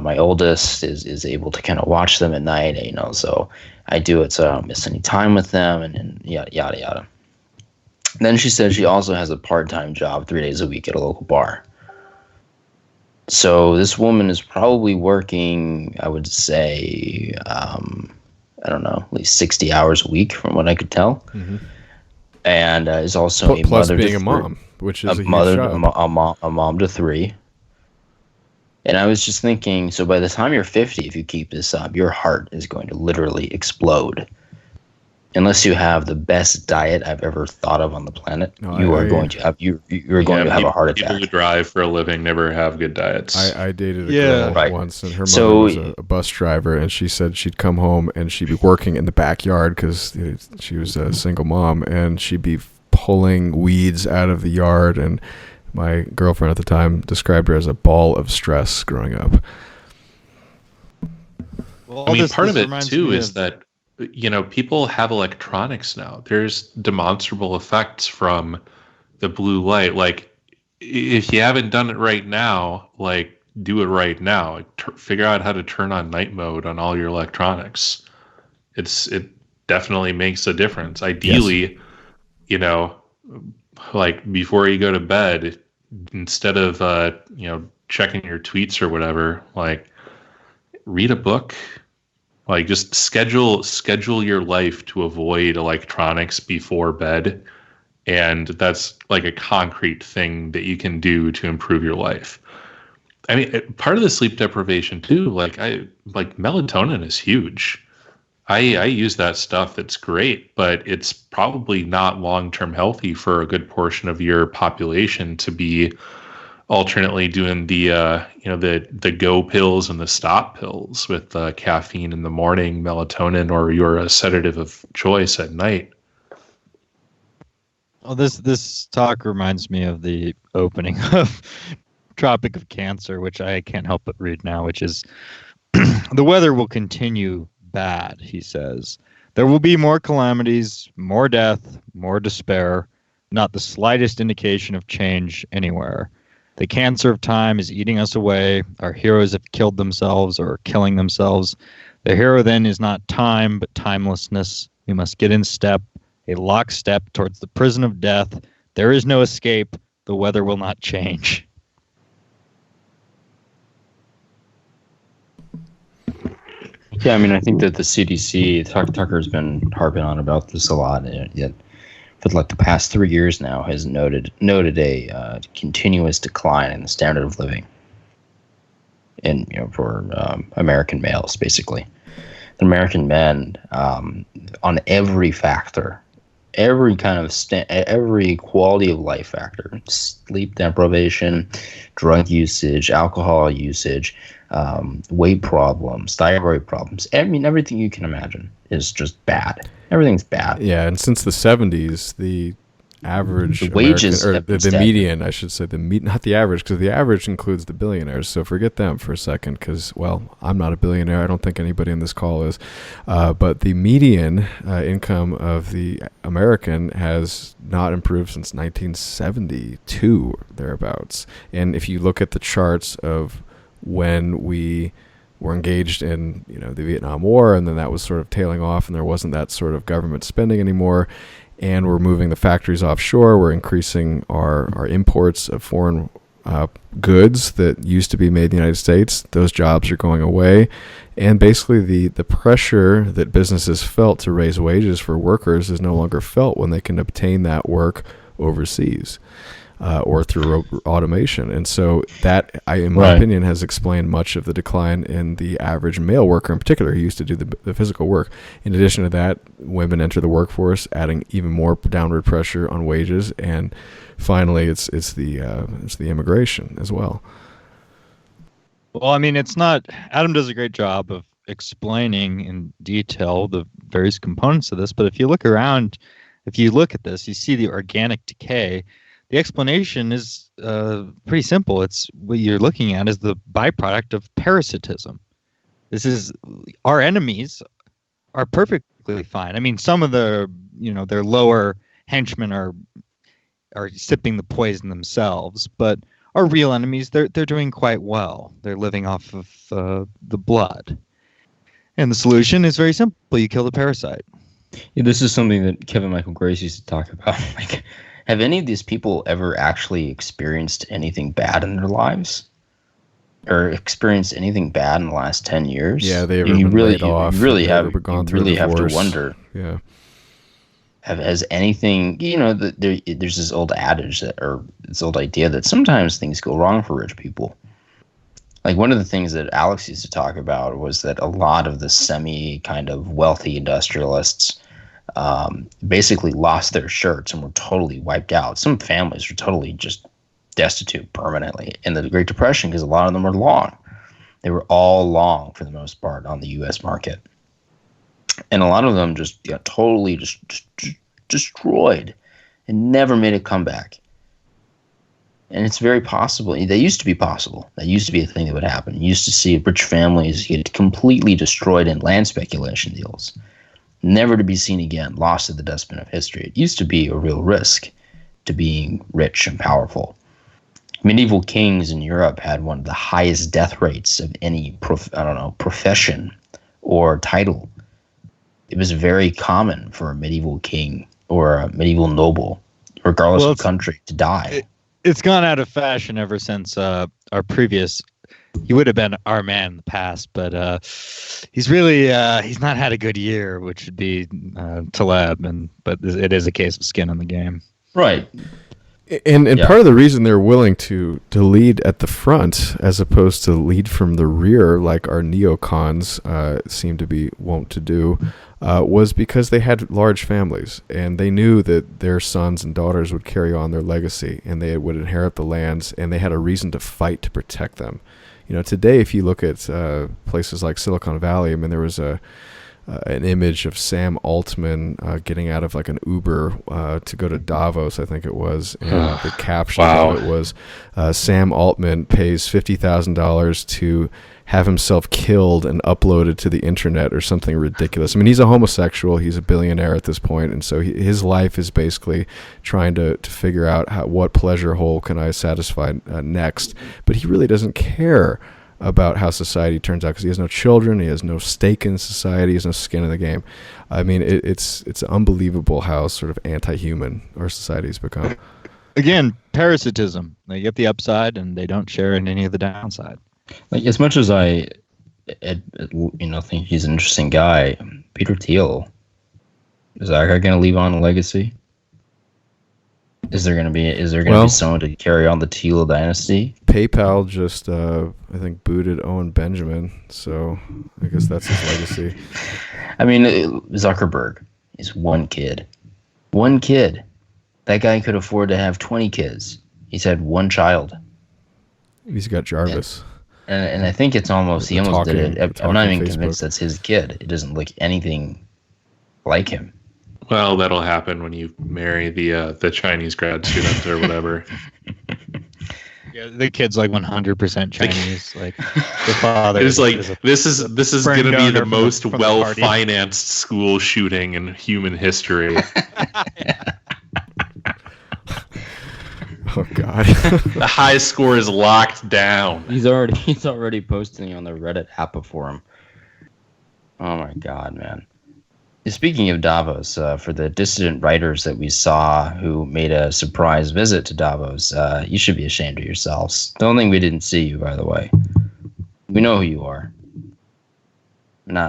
my oldest is able to kind of watch them at night, so I do it so I don't miss any time with them, and yada, yada, yada. Then she said she also has a part-time job 3 days a week at a local bar. So this woman is probably working, I would say, I don't know, at least 60 hours a week from what I could tell. Mm-hmm. And is also a plus mother being to a mom, which is a huge mother, job. a mom to 3. And I was just thinking, so by the time you're 50, if you keep this up, your heart is going to literally explode. Unless you have the best diet I've ever thought of on the planet, you're going to have a heart attack. People who drive for a living never have good diets. I dated a girl once, and her mother was a bus driver, and she said she'd come home and she'd be working in the backyard because she was a single mom, and she'd be pulling weeds out of the yard, and my girlfriend at the time described her as a ball of stress growing up. Well, part of it too is that people have electronics now. There's demonstrable effects from the blue light. Like, if you haven't done it right now, like, do it right now. Like, figure out how to turn on night mode on all your electronics. It definitely makes a difference. Ideally, like, before you go to bed, instead of checking your tweets or whatever, like, read a book. Like, just schedule your life to avoid electronics before bed, and that's like a concrete thing that you can do to improve your life. I mean, part of the sleep deprivation too, like melatonin is huge. I use that stuff. It's great, but it's probably not long-term healthy for a good portion of your population to be alternately doing the go pills and the stop pills with caffeine in the morning, melatonin, or your sedative of choice at night. Well, this talk reminds me of the opening of Tropic of Cancer, which I can't help but read now, which is the weather will continue bad, he says. There will be more calamities, more death, more despair, not the slightest indication of change anywhere. The cancer of time is eating us away. Our heroes have killed themselves or are killing themselves. The hero then is not time, but timelessness. We must get in step, a lockstep towards the prison of death. There is no escape. The weather will not change. Yeah, I mean, I think that the CDC, Tucker's been harping on about this a lot, yet for like the past 3 years now has noted a continuous decline in the standard of living for American males, basically. The American men, on every factor, every kind of every quality of life factor, sleep deprivation, drug usage, alcohol usage, weight problems, thyroid problems. I mean, everything you can imagine is just bad. Everything's bad. Yeah, and since the 70s, the average The wages American, or have been the stagnant. median, I should say, not the average, because the average includes the billionaires. So forget them for a second, because, well, I'm not a billionaire. I don't think anybody in this call is. But the median income of the American has not improved since 1972, thereabouts. And if you look at the charts of when we were engaged in, the Vietnam War, and then that was sort of tailing off, and there wasn't that sort of government spending anymore, and we're moving the factories offshore, we're increasing our imports of foreign goods that used to be made in the United States. Those jobs are going away, and basically the pressure that businesses felt to raise wages for workers is no longer felt when they can obtain that work overseas. Or through automation. And so that, in my opinion, has explained much of the decline in the average male worker in particular, who used to do the physical work. In addition to that, women enter the workforce, adding even more downward pressure on wages. And finally, it's the immigration as well. Well, I mean, it's not. Adam does a great job of explaining in detail the various components of this. But if you look around, if you look at this, you see the organic decay. The explanation is pretty simple. It's what you're looking at is the byproduct of parasitism. This is our enemies are perfectly fine. I mean, some of the their lower henchmen are sipping the poison themselves, but our real enemies they're doing quite well. They're living off of the blood, and the solution is very simple: you kill the parasite. Yeah, this is something that Kevin Michael Grace used to talk about. Like, have any of these people ever actually experienced anything bad in their lives? Or experienced anything bad in the last 10 years? Yeah, they ever been laid off. You really have divorce. to wonder. Yeah. Has anything, there's this old adage this old idea that sometimes things go wrong for rich people. Like, one of the things that Alex used to talk about was that a lot of the semi kind of wealthy industrialists basically lost their shirts and were totally wiped out. Some families were totally just destitute permanently in the Great Depression because a lot of them were long. They were all long for the most part on the U.S. market. And a lot of them just got totally just destroyed and never made a comeback. And it's very possible. That used to be possible. That used to be a thing that would happen. You used to see rich families get completely destroyed in land speculation deals, never to be seen again, lost to the dustbin of history. It used to be a real risk to being rich and powerful. Medieval kings in Europe had one of the highest death rates of any profession or title. It was very common for a medieval king or a medieval noble, regardless of country, to die. It's gone out of fashion ever since our previous. He would have been our man in the past, but he's really he's not had a good year, which would be Taleb, but it is a case of skin in the game. Right. And part of the reason they're willing to lead at the front as opposed to lead from the rear like our neocons seem to be wont to do was because they had large families and they knew that their sons and daughters would carry on their legacy and they would inherit the lands and they had a reason to fight to protect them. Today, if you look at places like Silicon Valley, I mean, there was an image of Sam Altman getting out of like an Uber to go to Davos, I think it was. And the caption of it was, Sam Altman pays $50,000 to have himself killed and uploaded to the internet or something ridiculous. I mean, he's a homosexual. He's a billionaire at this point. And so his life is basically trying to figure out what pleasure hole can I satisfy next. But he really doesn't care about how society turns out because he has no children, he has no stake in society, he has no skin in the game. I mean, it's unbelievable how sort of anti-human our society has become. Again, parasitism. They get the upside and they don't share in any of the downside. Like, as much as I think he's an interesting guy, Peter Thiel, is that guy going to leave on a legacy? Is there going to be someone to carry on the Thiel dynasty? PayPal just, I think, booted Owen Benjamin, so I guess that's his legacy. I mean, Zuckerberg is one kid. One kid. That guy could afford to have 20 kids. He's had one child. He's got Jarvis. And I think it's almost, he almost did it. I'm not even convinced that's his kid. It doesn't look anything like him. Well, that'll happen when you marry the Chinese grad student or whatever. Yeah, the kid's like 100% Chinese. Like the father. It's like this is going to be the most from well-financed school shooting in human history. Oh God. The high score is locked down. He's already posting on the Reddit Appa forum. Oh my God, man. Speaking of Davos, for the dissident writers that we saw who made a surprise visit to Davos, you should be ashamed of yourselves. Don't think we didn't see you, by the way. We know who you are.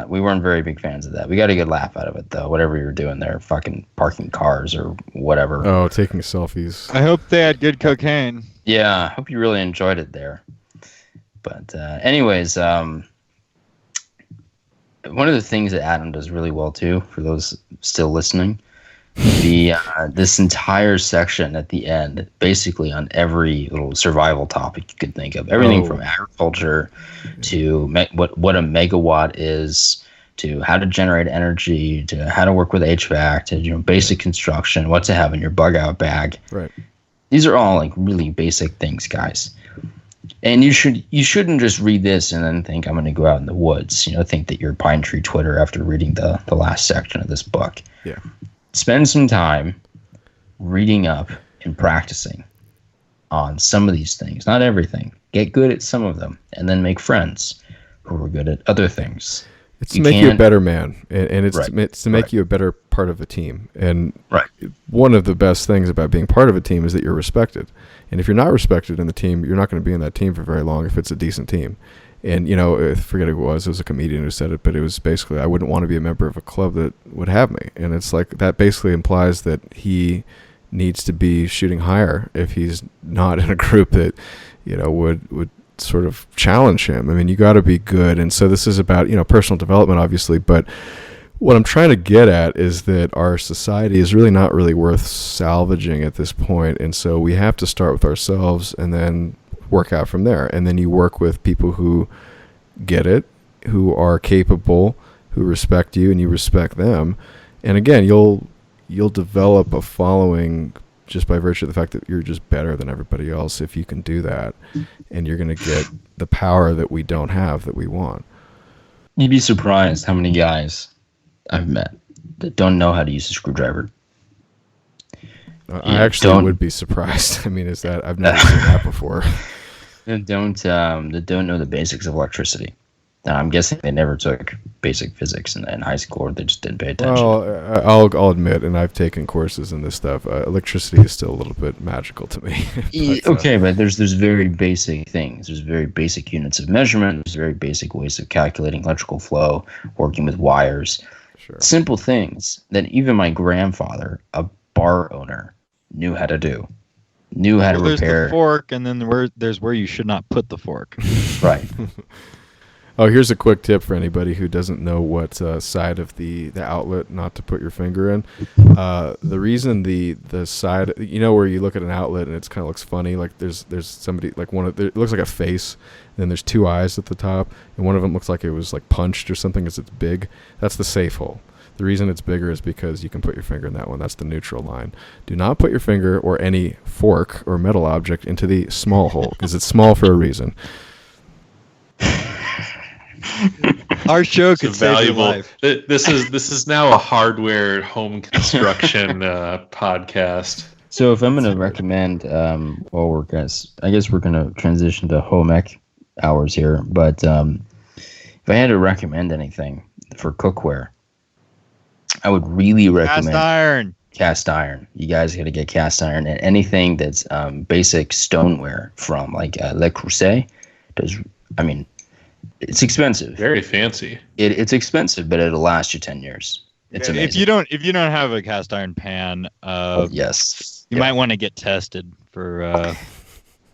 We weren't very big fans of that. We got a good laugh out of it, though. Whatever you were doing there, fucking parking cars or whatever. Oh, taking selfies. I hope they had good cocaine. Yeah, I hope you really enjoyed it there. But anyways, one of the things that Adam does really well too, for those still listening, this entire section at the end, basically on every little survival topic you could think of, everything from agriculture to what a megawatt is, to how to generate energy, to how to work with HVAC, to basic construction, what to have in your bug out bag. Right. These are all like really basic things, guys. And you shouldn't just read this and then think I'm going to go out in the woods. Think that you're Pine Tree Twitter after reading the last section of this book. Yeah. Spend some time reading up and practicing on some of these things. Not everything. Get good at some of them, and then make friends who are good at other things. It's to make you a better man, and it's to make you a better part of a team. And one of the best things about being part of a team is that you're respected. And if you're not respected in the team, you're not going to be in that team for very long if it's a decent team. And, I forget who it was a comedian who said it, but it was basically, I wouldn't want to be a member of a club that would have me. And it's like, that basically implies that he needs to be shooting higher if he's not in a group that, would sort of challenge him. I mean, you got to be good. And so this is about, personal development, obviously, but what I'm trying to get at is that our society is really not really worth salvaging at this point. And so we have to start with ourselves and then work out from there. And then you work with people who get it, who are capable, who respect you, and you respect them. And again, you'll develop a following just by virtue of the fact that you're just better than everybody else if you can do that. And you're going to get the power that we don't have that we want. You'd be surprised how many guys I've met that don't know how to use a screwdriver. I actually would be surprised. I mean, I've never seen that before. That don't know the basics of electricity. Now, I'm guessing they never took basic physics in high school, or they just didn't pay attention. Well, I'll admit, and I've taken courses in this stuff. Electricity is still a little bit magical to me. But there's very basic things. There's very basic units of measurement. There's very basic ways of calculating electrical flow, working with wires. Sure. Simple things that even my grandfather, a bar owner, knew how to do. Knew how to repair. There's the fork, and then there's where you should not put the fork. Right. Oh, here's a quick tip for anybody who doesn't know what side of the outlet not to put your finger in. The reason the side, where you look at an outlet and it kind of looks funny, like there's somebody, like it looks like a face, and then there's two eyes at the top, and one of them looks like it was like punched or something because it's big. That's the safe hole. The reason it's bigger is because you can put your finger in that one. That's the neutral line. Do not put your finger or any fork or metal object into the small hole because it's small for a reason. Our show could save your life. This is now a hardware home construction podcast. So if I'm going to recommend, I guess we're going to transition to home ec hours here. But if I had to recommend anything for cookware, I would really recommend cast iron. You guys got to get cast iron, and anything that's basic stoneware from like Le Creuset does. I mean, it's expensive. Very fancy. It's expensive, but it'll last you 10 years. It's amazing. If you don't have a cast iron pan, yes, you might want to get tested for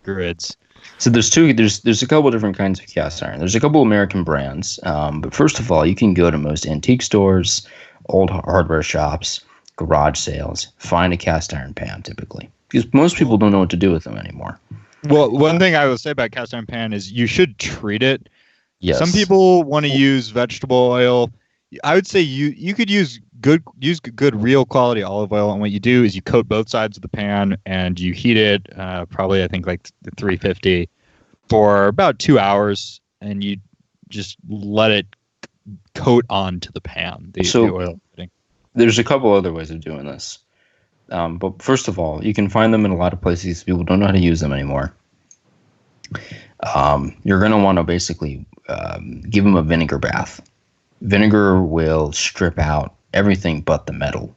grids. So there's a couple different kinds of cast iron. There's a couple American brands, but first of all, you can go to most antique stores, old hardware shops, garage sales, find a cast iron pan typically, because most people don't know what to do with them anymore. Well, one thing I will say about cast iron pan is you should treat it. Yes. Some people want to use vegetable oil. I would say you could use use good real quality olive oil, and what you do is you coat both sides of the pan and you heat it probably I think like 350 for about 2 hours, and you just let it coat onto the pan. The oil. There's a couple other ways of doing this, but first of all, you can find them in a lot of places. People don't know how to use them anymore. You're going to want to basically give them a vinegar bath. Vinegar will strip out everything but the metal.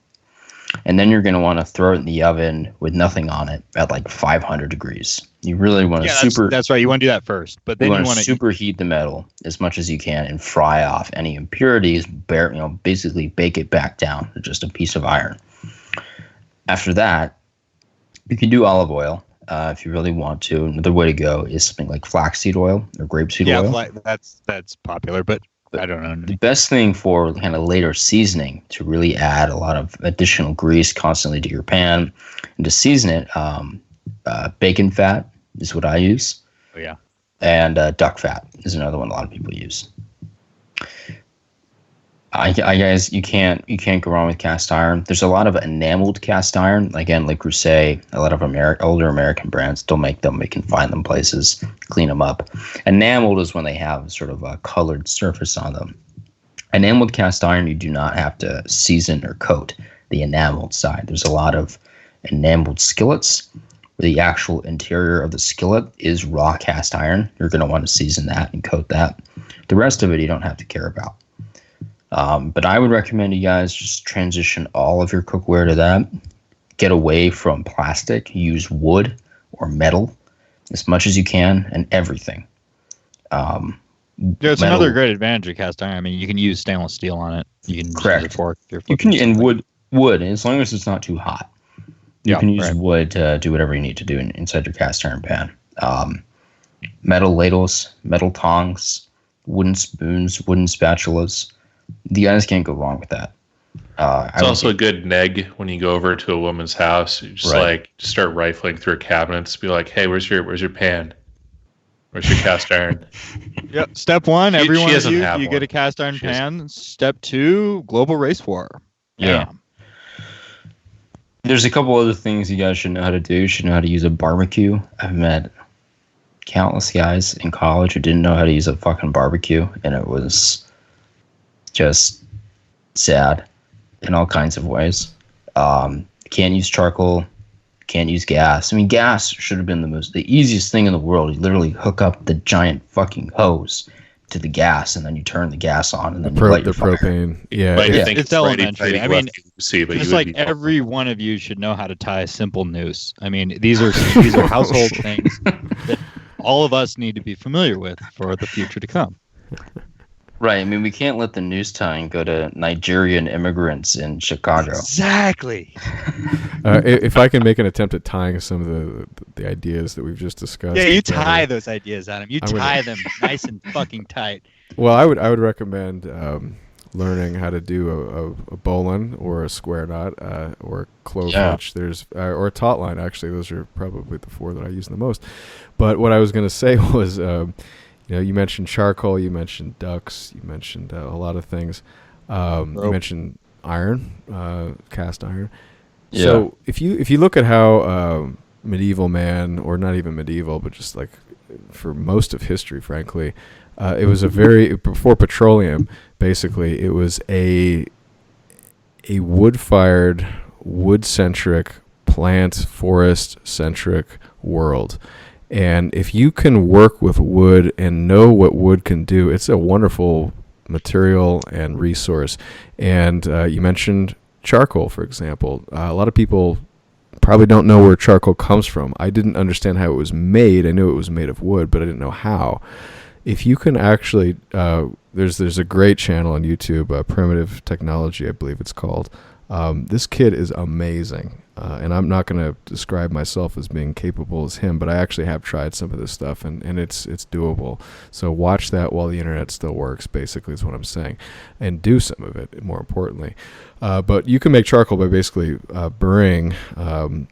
And then you're going to want to throw it in the oven with nothing on it at like 500 degrees. You really want to that's right. You want to do that first, but then you want to superheat the metal as much as you can and fry off any impurities. Basically bake it back down to just a piece of iron. After that, you can do olive oil. If you really want to. Another way to go is something like flaxseed oil or grapeseed oil. Yeah, that's popular, but I don't know. The best thing for kind of later seasoning to really add a lot of additional grease constantly to your pan and to season it, bacon fat is what I use. Oh yeah, and duck fat is another one a lot of people use. I guys, you can't go wrong with cast iron. There's a lot of enameled cast iron. Again, Le Creuset, a lot of older American brands still make them. We can find them places, clean them up. Enameled is when they have sort of a colored surface on them. Enameled cast iron, you do not have to season or coat the enameled side. There's a lot of enameled skillets where the actual interior of the skillet is raw cast iron. You're going to want to season that and coat that. The rest of it you don't have to care about. But I would recommend you guys just transition all of your cookware to that. Get away from plastic. Use wood or metal as much as you can, and everything. There's another great advantage of cast iron. I mean, you can use stainless steel on it. You can correct. Use a fork. You can and wood as long as it's not too hot. You can use wood to do whatever you need to do inside your cast iron pan. Metal ladles, metal tongs, wooden spoons, wooden spatulas. You guys can't go wrong with that. It's also a good neg when you go over to a woman's house. You just just start rifling through her cabinets. Be like, hey, where's your pan? Where's your cast iron? Yep. Step one, everyone you get a cast iron pan. Step two, global race war. Yeah. There's a couple other things you guys should know how to do. You should know how to use a barbecue. I've met countless guys in college who didn't know how to use a fucking barbecue, and it was just sad in all kinds of ways. Can't use charcoal, can't use gas. I mean, gas should have been the easiest thing in the world. You literally hook up the giant fucking hose to the gas, and then you turn the gas on, and then you light your propane. Fire. Yeah, it's elementary. I mean, just like every one of you should know how to tie a simple noose. I mean, these are household things that all of us need to be familiar with for the future to come. Right. I mean, we can't let the noose tying go to Nigerian immigrants in Chicago. Exactly. If I can make an attempt at tying some of the ideas that we've just discussed. Yeah, you tie those ideas, Adam. You tie them nice and fucking tight. Well, I would recommend learning how to do a bowline or a square knot or a clove hitch. There's or a taut line. Actually, those are probably the four that I use the most. But what I was going to say was. You mentioned charcoal, you mentioned ducks, you mentioned a lot of things. You mentioned iron, cast iron. Yeah. So if you look at how medieval man, or not even medieval, but just like for most of history, frankly, it was before petroleum. Basically, it was a wood-fired, wood-centric, plant, forest-centric world. And if you can work with wood and know what wood can do, it's a wonderful material and resource. And you mentioned charcoal, for example. A lot of people probably don't know where charcoal comes from. I didn't understand how it was made. I knew it was made of wood, but I didn't know how. If you can actually, there's a great channel on YouTube, Primitive Technology, I believe it's called. This kid is amazing. And I'm not going to describe myself as being capable as him, but I actually have tried some of this stuff, and it's doable. So watch that while the internet still works, basically, is what I'm saying. And do some of it, more importantly. But you can make charcoal by basically burning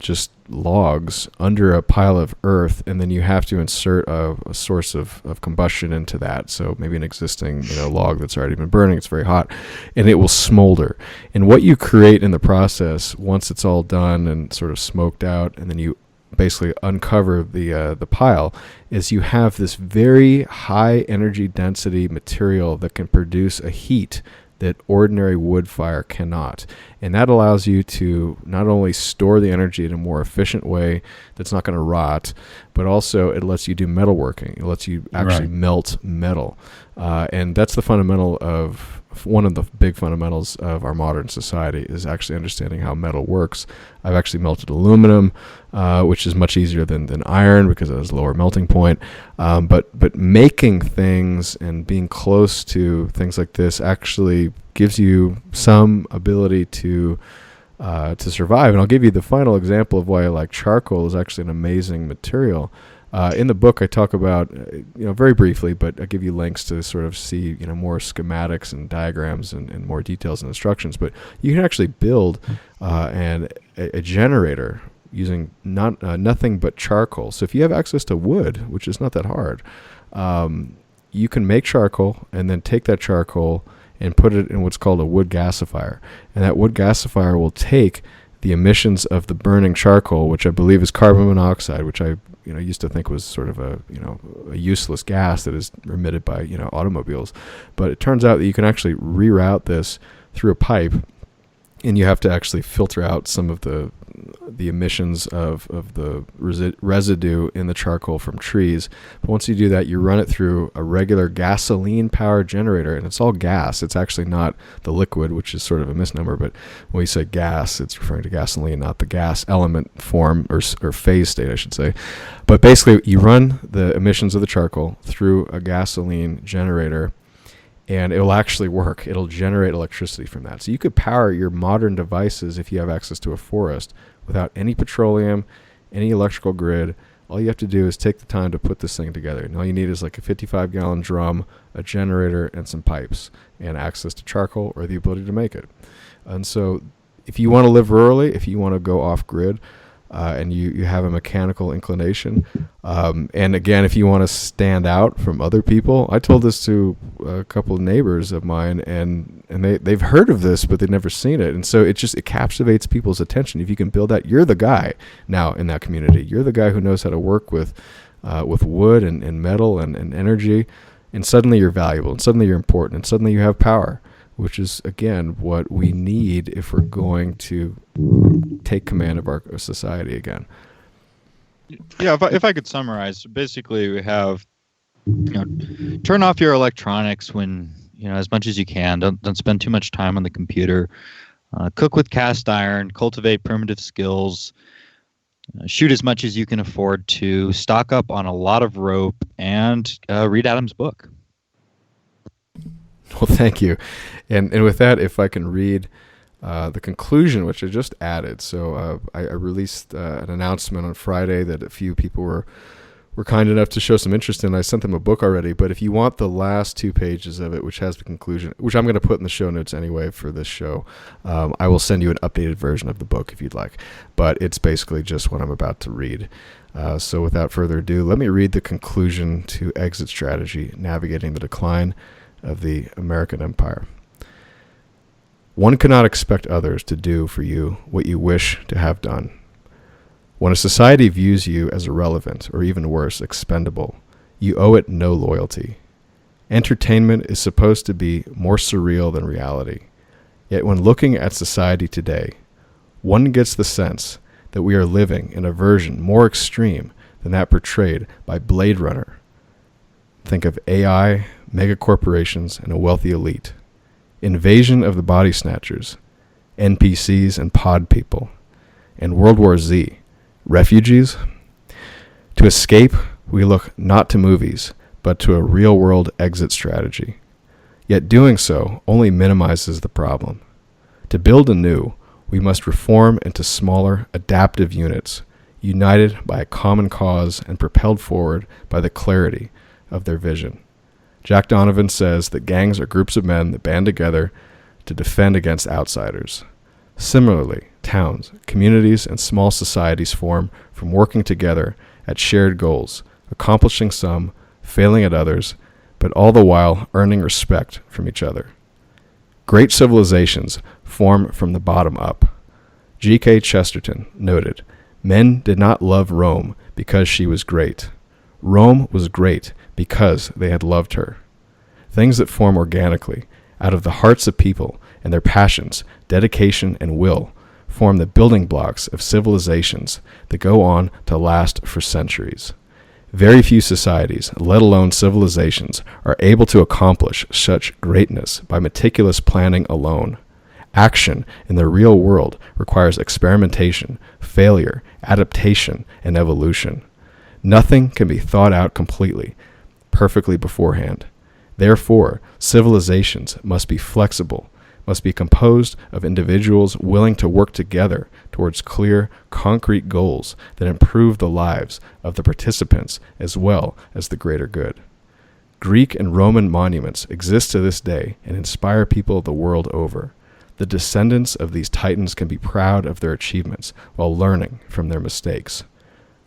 just logs under a pile of earth, and then you have to insert a source of combustion into that. So maybe an existing log that's already been burning, it's very hot, and it will smolder. And what you create in the process, once it's all done and sort of smoked out, and then you basically uncover the pile, is you have this very high energy density material that can produce a heat that ordinary wood fire cannot. And that allows you to not only store the energy in a more efficient way that's not going to rot, but also it lets you do metalworking. It lets you actually melt metal. And that's the fundamental of one of the big fundamentals of our modern society, is actually understanding how metal works. I've actually melted aluminum, which is much easier than iron because it has a lower melting point. But making things and being close to things like this actually gives you some ability to survive. And I'll give you the final example of why I like charcoal is actually an amazing material. In the book, I talk about, very briefly, but I give you links to sort of see, more schematics and diagrams and more details and instructions. But you can actually build a generator using nothing but charcoal. So if you have access to wood, which is not that hard, you can make charcoal and then take that charcoal and put it in what's called a wood gasifier. And that wood gasifier will take the emissions of the burning charcoal, which I believe is carbon monoxide, which I used to think was sort of a useless gas that is emitted by automobiles, but it turns out that you can actually reroute this through a pipe, and you have to actually filter out some of the emissions of the residue in the charcoal from trees. But once you do that, you run it through a regular gasoline power generator, and it's all gas. It's actually not the liquid, which is sort of a misnomer, but when we say gas, it's referring to gasoline, not the gas element form or phase state, I should say. But basically, you run the emissions of the charcoal through a gasoline generator, and it will actually work. It'll generate electricity from that. So you could power your modern devices if you have access to a forest without any petroleum, any electrical grid. All you have to do is take the time to put this thing together. And all you need is like a 55-gallon drum, a generator, and some pipes, and access to charcoal or the ability to make it. And so if you want to live rurally, if you want to go off-grid, and you have a mechanical inclination, and again, if you want to stand out from other people, I told this to a couple of neighbors of mine, and they've heard of this, but they've never seen it, and so it captivates people's attention. If you can build that, you're the guy now in that community. You're the guy who knows how to work with wood and metal and energy, and suddenly you're valuable, and suddenly you're important, and suddenly you have power, which is, again, what we need if we're going to take command of our society again. Yeah, if I could summarize, basically we have, turn off your electronics when, as much as you can. Don't spend too much time on the computer. Cook with cast iron, cultivate primitive skills, shoot as much as you can afford to, stock up on a lot of rope, and read Adam's book. Well, thank you. And with that, if I can read the conclusion, which I just added. So I released an announcement on Friday that a few people were kind enough to show some interest in. I sent them a book already, but if you want the last 2 pages of it, which has the conclusion, which I'm going to put in the show notes anyway for this show, I will send you an updated version of the book if you'd like. But it's basically just what I'm about to read. So without further ado, let me read the conclusion to Exit Strategy, Navigating the Decline of the American Empire. One cannot expect others to do for you what you wish to have done. When a society views you as irrelevant, or even worse, expendable, you owe it no loyalty. Entertainment is supposed to be more surreal than reality. Yet when looking at society today, one gets the sense that we are living in a version more extreme than that portrayed by Blade Runner. Think of AI, megacorporations, and a wealthy elite. Invasion of the Body Snatchers, NPCs and Pod People, and World War Z, refugees. To escape, we look not to movies, but to a real-world exit strategy. Yet doing so only minimizes the problem. To build anew, we must reform into smaller, adaptive units, united by a common cause and propelled forward by the clarity of their vision. Jack Donovan says that gangs are groups of men that band together to defend against outsiders. Similarly, towns, communities, and small societies form from working together at shared goals, accomplishing some, failing at others, but all the while earning respect from each other. Great civilizations form from the bottom up. G.K. Chesterton noted, "Men did not love Rome because she was great. Rome was great because they had loved her." Things that form organically out of the hearts of people and their passions, dedication, and will form the building blocks of civilizations that go on to last for centuries. Very few societies, let alone civilizations, are able to accomplish such greatness by meticulous planning alone. Action in the real world requires experimentation, failure, adaptation, and evolution. Nothing can be thought out completely, perfectly beforehand. Therefore, civilizations must be flexible, must be composed of individuals willing to work together towards clear, concrete goals that improve the lives of the participants as well as the greater good. Greek and Roman monuments exist to this day and inspire people the world over. The descendants of these titans can be proud of their achievements while learning from their mistakes.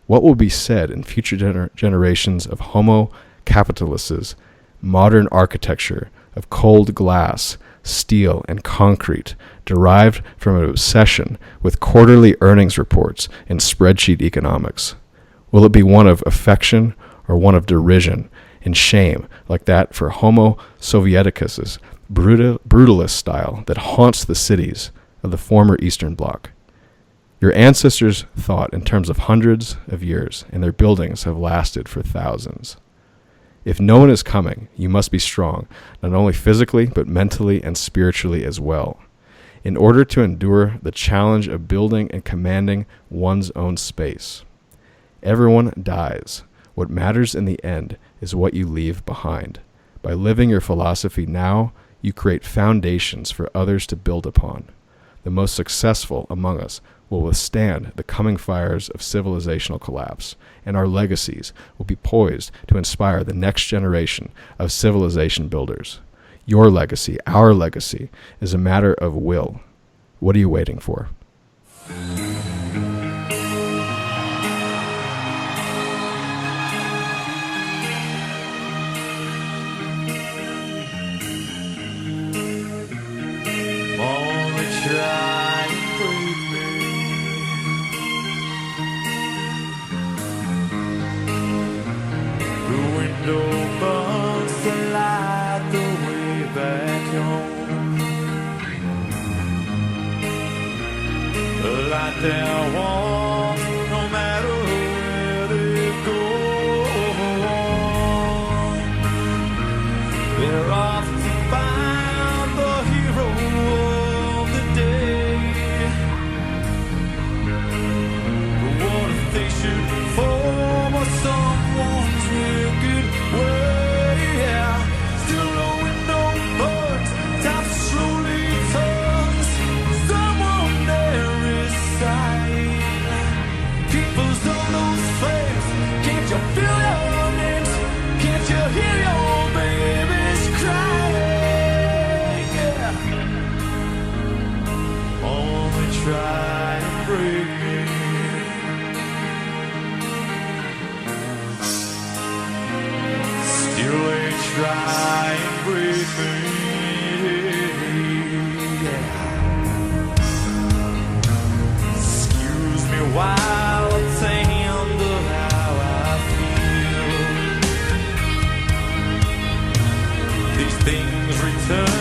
What will be said in future generations of Homo capitalis's modern architecture of cold glass, steel, and concrete derived from an obsession with quarterly earnings reports and spreadsheet economics? Will it be one of affection or one of derision and shame like that for Homo Sovieticus's brutalist style that haunts the cities of the former Eastern Bloc? Your ancestors thought in terms of hundreds of years, and their buildings have lasted for thousands. If no one is coming, you must be strong, not only physically, but mentally and spiritually as well, in order to endure the challenge of building and commanding one's own space. Everyone dies. What matters in the end is what you leave behind. By living your philosophy now, you create foundations for others to build upon. The most successful among us will withstand the coming fires of civilizational collapse, and our legacies will be poised to inspire the next generation of civilization builders. Your legacy, our legacy, is a matter of will. What are you waiting for? There walls, no matter where they go. They're off to find the hero of the day. But what if they should fall by someone's wicked way? Still knowing no bugs, time slowly turns. Someone there is people's on those flames. Can't you feel your names? Can't you hear your babies crying? Yeah. Only try and break me. Still they try and break me. Yeah. Excuse me while I tender how I feel. These things return.